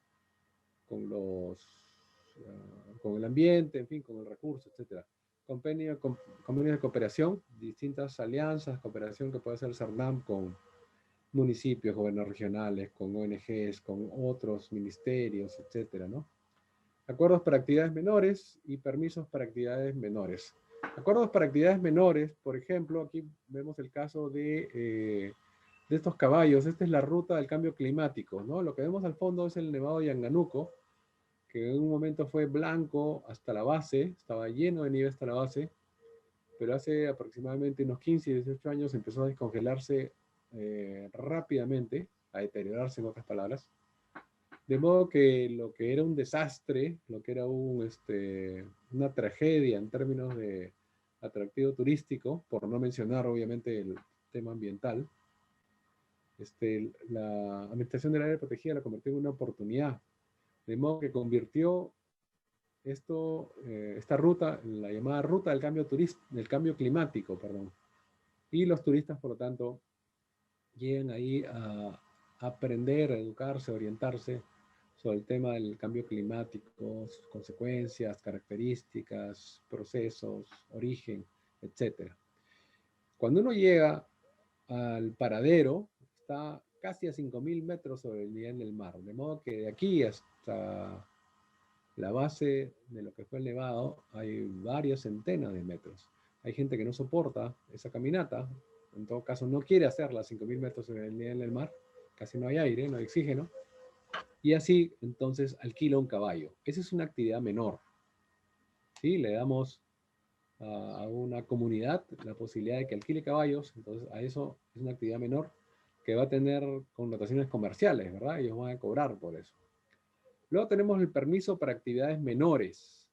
con el ambiente, en fin, con el recurso, etcétera. Convenios de cooperación, distintas alianzas, cooperación que puede hacer CERNAM con municipios, gobiernos regionales, con ONGs, con otros ministerios, etcétera, ¿no? Acuerdos para actividades menores y permisos para actividades menores. Acuerdos para actividades menores, por ejemplo, aquí vemos el caso de estos caballos. Esta es la ruta del cambio climático, ¿no? Lo que vemos al fondo es el Nevado de Yanganuco, que en un momento fue blanco hasta la base, estaba lleno de nieve hasta la base, pero hace aproximadamente unos 15, 18 años empezó a descongelarse rápidamente, a deteriorarse en otras palabras, de modo que lo que era un desastre, lo que era una tragedia en términos de atractivo turístico, por no mencionar obviamente el tema ambiental, la Administración del Área Protegida la convirtió en una oportunidad, de modo que convirtió esta ruta, la llamada ruta del cambio climático, perdón. Y los turistas, por lo tanto, llegan ahí a aprender, a educarse, a orientarse sobre el tema del cambio climático, sus consecuencias, características, procesos, origen, etc. Cuando uno llega al paradero, está casi a 5.000 metros sobre el nivel del mar, de modo que de aquí hasta la base de lo que fue el Nevado hay varias centenas de metros. Hay gente que no soporta esa caminata, en todo caso no quiere hacerla a 5.000 metros sobre el nivel del mar, casi no hay aire, no hay oxígeno, y así entonces alquila un caballo. Esa es una actividad menor. ¿Sí? Le damos a una comunidad la posibilidad de que alquile caballos, entonces a eso es una actividad menor que va a tener connotaciones comerciales, ¿verdad? Ellos van a cobrar por eso. Luego tenemos el permiso para actividades menores.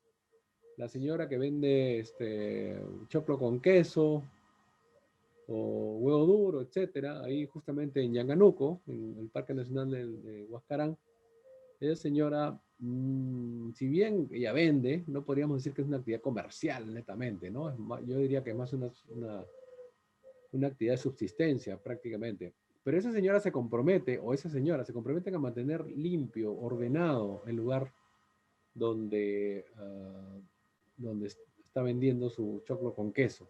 La señora que vende choclo con queso o huevo duro, etcétera, ahí justamente en Yanganuco, en el Parque Nacional de Huascarán, esa señora, si bien ella vende, no podríamos decir que es una actividad comercial netamente, ¿no? Yo diría que es más una actividad de subsistencia prácticamente. Pero esa señora se compromete, o esa señora se compromete a mantener limpio, ordenado el lugar donde está vendiendo su choclo con queso.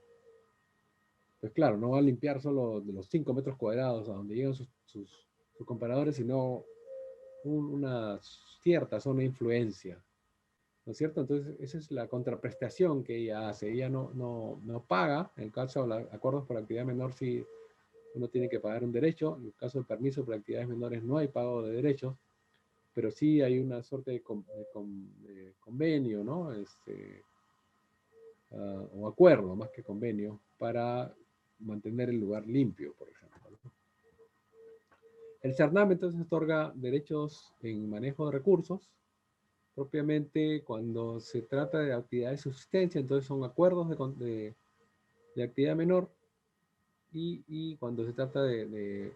Pues claro, no va a limpiar solo de los 5 metros cuadrados a donde llegan sus comparadores, sino una cierta zona de influencia, ¿no es cierto? Entonces, esa es la contraprestación que ella hace. Ella no paga, en el caso de acuerdos por actividad menor, sí uno tiene que pagar un derecho. En el caso del permiso por actividades menores no hay pago de derechos, pero sí hay una suerte de convenio, ¿no? O acuerdo, más que convenio, para mantener el lugar limpio, por ejemplo, ¿no? El CERNAM entonces otorga derechos en manejo de recursos, propiamente cuando se trata de actividades de subsistencia, entonces son acuerdos de actividad menor, y cuando se trata de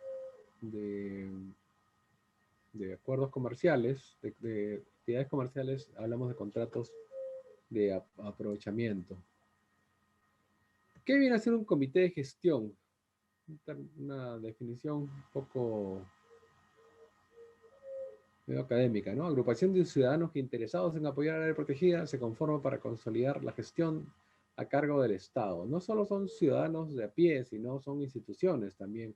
acuerdos comerciales, de actividades comerciales, hablamos de contratos de aprovechamiento. ¿Qué viene a ser un comité de gestión? Una definición un poco medio académica, ¿no? Agrupación de ciudadanos que interesados en apoyar al área protegida se conforma para consolidar la gestión a cargo del Estado. No solo son ciudadanos de a pie, sino son instituciones también,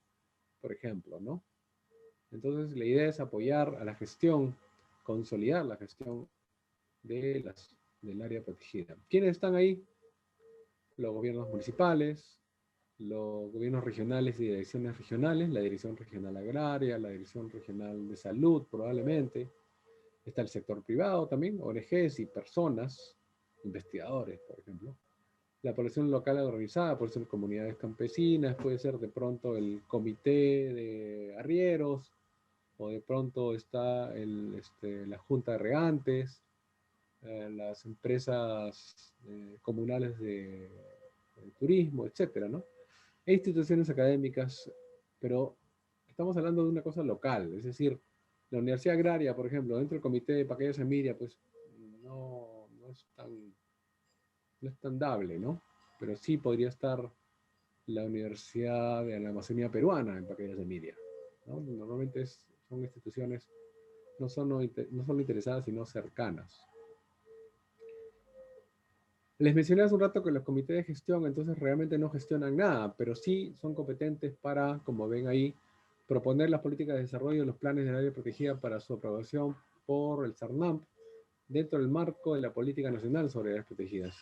por ejemplo, ¿no? Entonces, la idea es apoyar a la gestión, consolidar la gestión del área protegida. ¿Quiénes están ahí? Los gobiernos municipales, los gobiernos regionales y direcciones regionales, la Dirección Regional Agraria, la Dirección Regional de Salud, probablemente. Está el sector privado también, ONGs y personas, investigadores, por ejemplo. La población local organizada, puede ser comunidades campesinas, puede ser de pronto el comité de arrieros, o de pronto está la junta de regantes, las empresas comunales de turismo, etcétera, ¿no? E instituciones académicas pero estamos hablando de una cosa local, es decir, la Universidad Agraria, por ejemplo, dentro del comité de Pacaya Semiria, pues no es tan dable, ¿no? Pero sí podría estar la Universidad de la Amazonía Peruana en Pacaya Semiria, ¿no? Normalmente son instituciones no solo interesadas, sino cercanas. Les mencioné hace un rato que los comités de gestión entonces realmente no gestionan nada, pero sí son competentes para, como ven ahí, proponer las políticas de desarrollo y los planes del área protegida para su aprobación por el SARNAMP dentro del marco de la política nacional sobre áreas protegidas.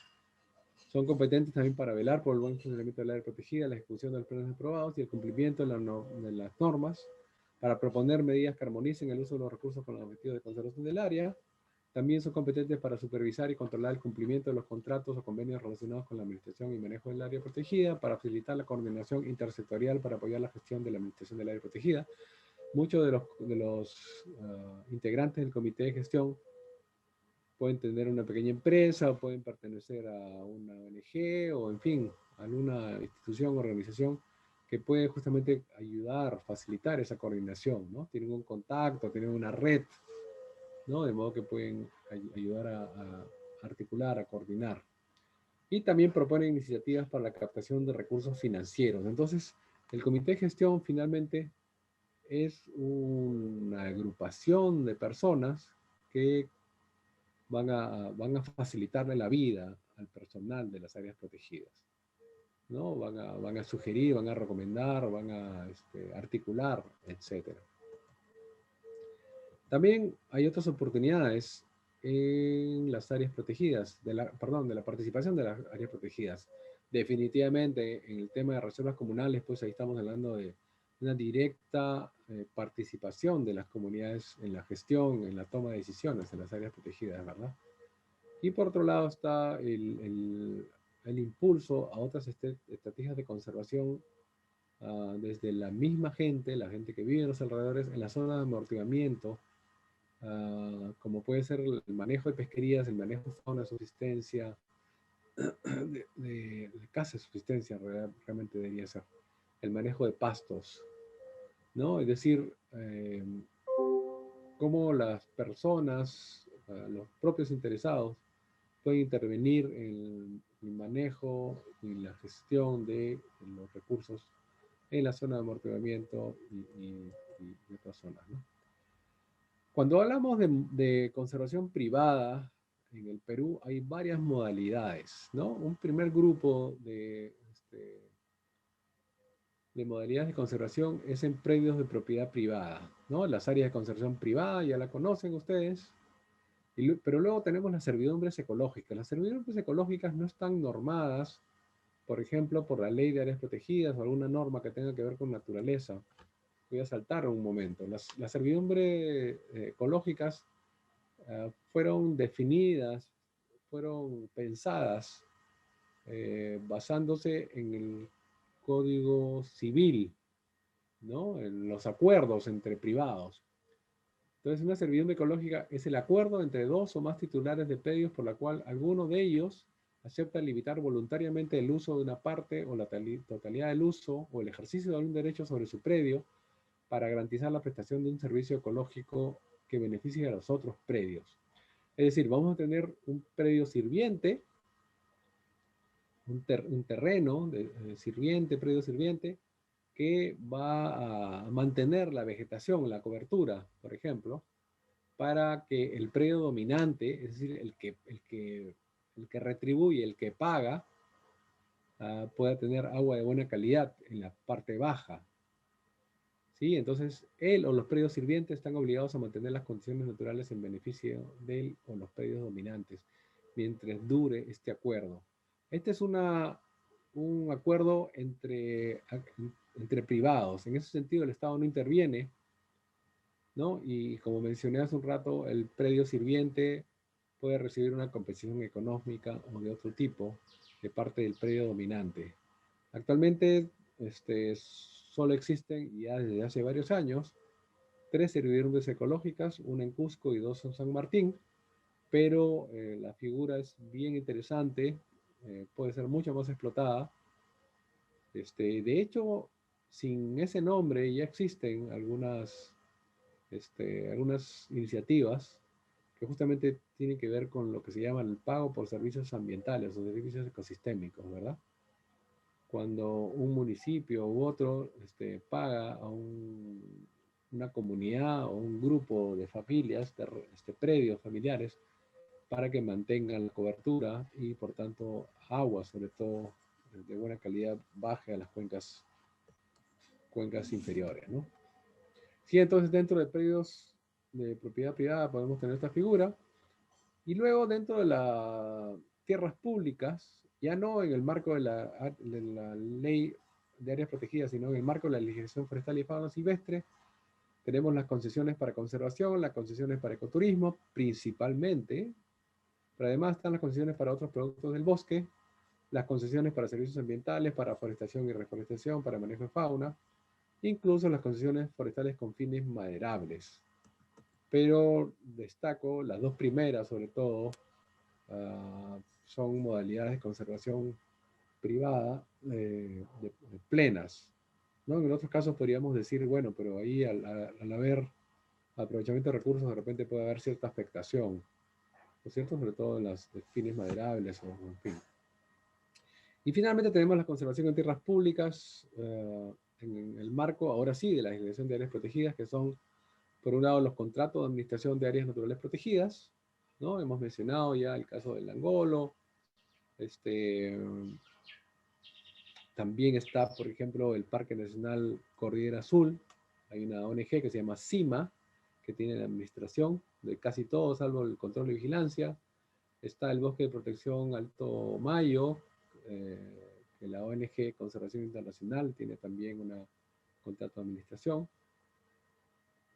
Son competentes también para velar por el buen funcionamiento del área protegida, la ejecución de los planes aprobados y el cumplimiento de las normas, para proponer medidas que armonicen el uso de los recursos con los objetivos de conservación del área. También son competentes para supervisar y controlar el cumplimiento de los contratos o convenios relacionados con la administración y manejo del área protegida, para facilitar la coordinación intersectorial para apoyar la gestión de la administración del área protegida. Muchos de los integrantes del comité de gestión pueden tener una pequeña empresa, o pueden pertenecer a una ONG o, en fin, a alguna institución o organización que puede justamente ayudar, facilitar esa coordinación, ¿no? Tienen un contacto, tienen una red, ¿no? De modo que pueden ayudar a articular, a coordinar. Y también proponen iniciativas para la captación de recursos financieros. Entonces, el comité de gestión finalmente es una agrupación de personas que van a facilitarle la vida al personal de las áreas protegidas, ¿no? Van a sugerir, van a recomendar, van a articular, etc. También hay otras oportunidades en las áreas protegidas, perdón, de la participación de las áreas protegidas. Definitivamente, en el tema de reservas comunales, pues ahí estamos hablando de una directa participación de las comunidades en la gestión, en la toma de decisiones en las áreas protegidas, ¿verdad? Y por otro lado está el impulso a otras estrategias de conservación desde la misma gente, la gente que vive en los alrededores, en la zona de amortiguamiento, como puede ser el manejo de pesquerías, el manejo de fauna de subsistencia, de caza de subsistencia realmente debería ser, el manejo de pastos, ¿no? Es decir, cómo las personas, los propios interesados, pueden intervenir en el manejo y la gestión de los recursos en la zona de amortiguamiento y otras zonas, ¿no? Cuando hablamos de conservación privada en el Perú, hay varias modalidades, ¿no? Un primer grupo de modalidades de conservación es en predios de propiedad privada, ¿no? Las áreas de conservación privada ya la conocen ustedes, pero luego tenemos las servidumbres ecológicas. Las servidumbres ecológicas no están normadas, por ejemplo, por la ley de áreas protegidas o alguna norma que tenga que ver con naturaleza. Voy a saltar un momento. Las servidumbres ecológicas fueron definidas, fueron pensadas basándose en el Código Civil, ¿no? En los acuerdos entre privados. Entonces, una servidumbre ecológica es el acuerdo entre dos o más titulares de predios por la cual alguno de ellos acepta limitar voluntariamente el uso de una parte o la totalidad del uso o el ejercicio de algún derecho sobre su predio para garantizar la prestación de un servicio ecológico que beneficie a los otros predios. Es decir, vamos a tener un predio sirviente, un terreno sirviente, predio sirviente, que va a mantener la vegetación, la cobertura, por ejemplo, para que el predio dominante, es decir, el que retribuye, el que paga, pueda tener agua de buena calidad en la parte baja. ¿Sí? Entonces, él o los predios sirvientes están obligados a mantener las condiciones naturales en beneficio de él o los predios dominantes, mientras dure este acuerdo. Este es un acuerdo entre privados. En ese sentido, el Estado no interviene, ¿no? Y como mencioné hace un rato, el predio sirviente puede recibir una compensación económica o de otro tipo de parte del predio dominante. Actualmente, solo existen, ya desde hace varios años, 3 servidumbres ecológicas, una en Cusco y 2 en San Martín, pero la figura es bien interesante, puede ser mucho más explotada. De hecho, sin ese nombre ya existen algunas iniciativas que justamente tienen que ver con lo que se llama el pago por servicios ambientales o servicios ecosistémicos, ¿verdad? Cuando un municipio u otro paga a una comunidad o un grupo de familias, predios familiares, para que mantengan la cobertura y por tanto agua, sobre todo de buena calidad, baje a las cuencas inferiores, ¿no? Sí, entonces dentro de predios de propiedad privada podemos tener esta figura. Y luego dentro de las tierras públicas, ya no en el marco de la ley de áreas protegidas, sino en el marco de la legislación forestal y fauna silvestre, tenemos las concesiones para conservación, las concesiones para ecoturismo, principalmente, pero además están las concesiones para otros productos del bosque, las concesiones para servicios ambientales, para forestación y reforestación, para manejo de fauna, incluso las concesiones forestales con fines maderables. Pero destaco las dos primeras, sobre todo, son modalidades de conservación privada plenas, ¿no? En otros casos podríamos decir, bueno, pero ahí al haber aprovechamiento de recursos, de repente puede haber cierta afectación, ¿no es cierto? Sobre todo en las de fines maderables, o en fin. Y finalmente tenemos la conservación en tierras públicas, en el marco, ahora sí, de la legislación de áreas protegidas, que son, por un lado, los contratos de administración de áreas naturales protegidas, ¿no? Hemos mencionado ya el caso del Angolo. También está, por ejemplo, el Parque Nacional Cordillera Azul. Hay una ONG que se llama CIMA, que tiene la administración de casi todo, salvo el control y vigilancia. Está el Bosque de Protección Alto Mayo, que la ONG Conservación Internacional tiene también un contrato de administración.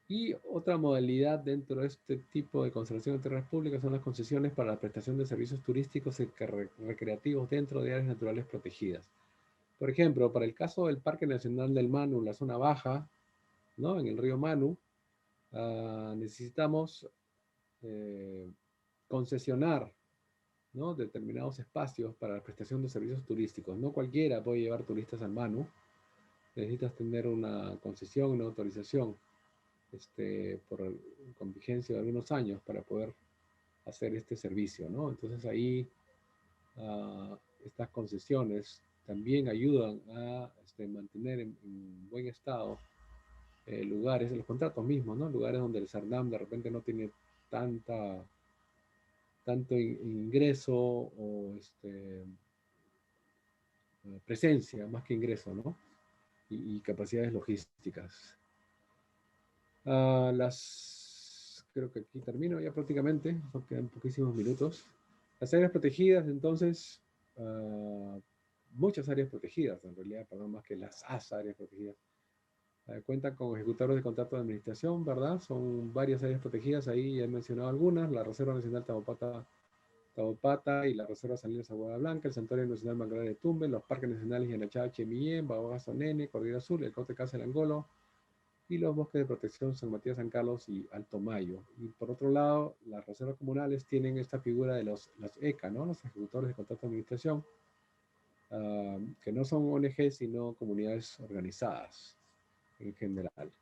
Y otra modalidad dentro de este tipo de conservación de tierras públicas son las concesiones para la prestación de servicios turísticos y recreativos dentro de áreas naturales protegidas. Por ejemplo, para el caso del Parque Nacional del Manu, la zona baja, ¿no? En el río Manu, necesitamos concesionar, ¿no? Determinados espacios para la prestación de servicios turísticos. No cualquiera puede llevar turistas al Manu. Necesitas tener una concesión, una autorización con vigencia de algunos años para poder hacer este servicio, ¿no? Entonces ahí estas concesiones también ayudan a mantener en buen estado lugares, los contratos mismos, ¿no? Lugares donde el SARNAM de repente no tiene tanto ingreso o presencia, más que ingreso, ¿no? Y capacidades logísticas. Creo que aquí termino ya prácticamente, nos quedan poquísimos minutos. Las áreas protegidas, entonces, muchas áreas protegidas, en realidad, perdón, más que las áreas protegidas. Cuentan con ejecutores de contrato de administración, ¿verdad? Son varias áreas protegidas, ahí he mencionado algunas, la Reserva Nacional Tabopata y la Reserva Salinas Aguada Blanca, el Santuario Nacional Manglares de Tumbes, los parques nacionales Yanachá, Chemillén, Babogazo Nene, Cordillera Azul, el Cote Casa del Angolo, y los bosques de protección San Matías, San Carlos y Alto Mayo. Y por otro lado, las reservas comunales tienen esta figura de las ECA, ¿no? Los ejecutores de contrato de administración, que no son ONG, sino comunidades organizadas en general.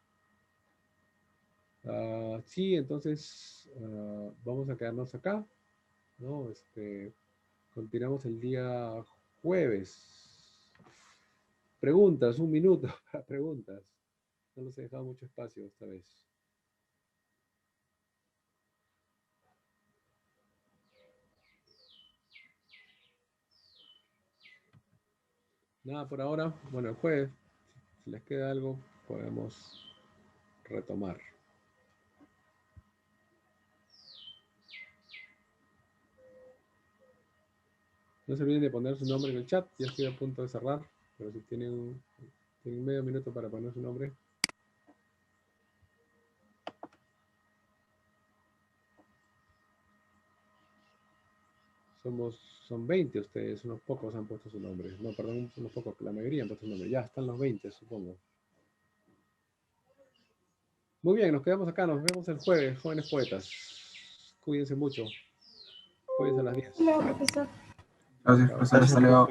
Sí, entonces vamos a quedarnos acá, ¿no? Continuamos el día jueves. Preguntas, un minuto para preguntas. No les he dejado mucho espacio esta vez. Nada por ahora. Bueno, el jueves, si les queda algo, podemos retomar. No se olviden de poner su nombre en el chat. Ya estoy a punto de cerrar, pero si tienen medio minuto para poner su nombre. Son 20 ustedes, unos pocos han puesto su nombre. No, perdón, unos pocos, la mayoría han puesto su nombre. Ya están los 20, supongo. Muy bien, nos quedamos acá. Nos vemos el jueves, jóvenes poetas. Cuídense mucho. Cuídense a las 10. Hola, profesor. Gracias, profesor. Hasta luego.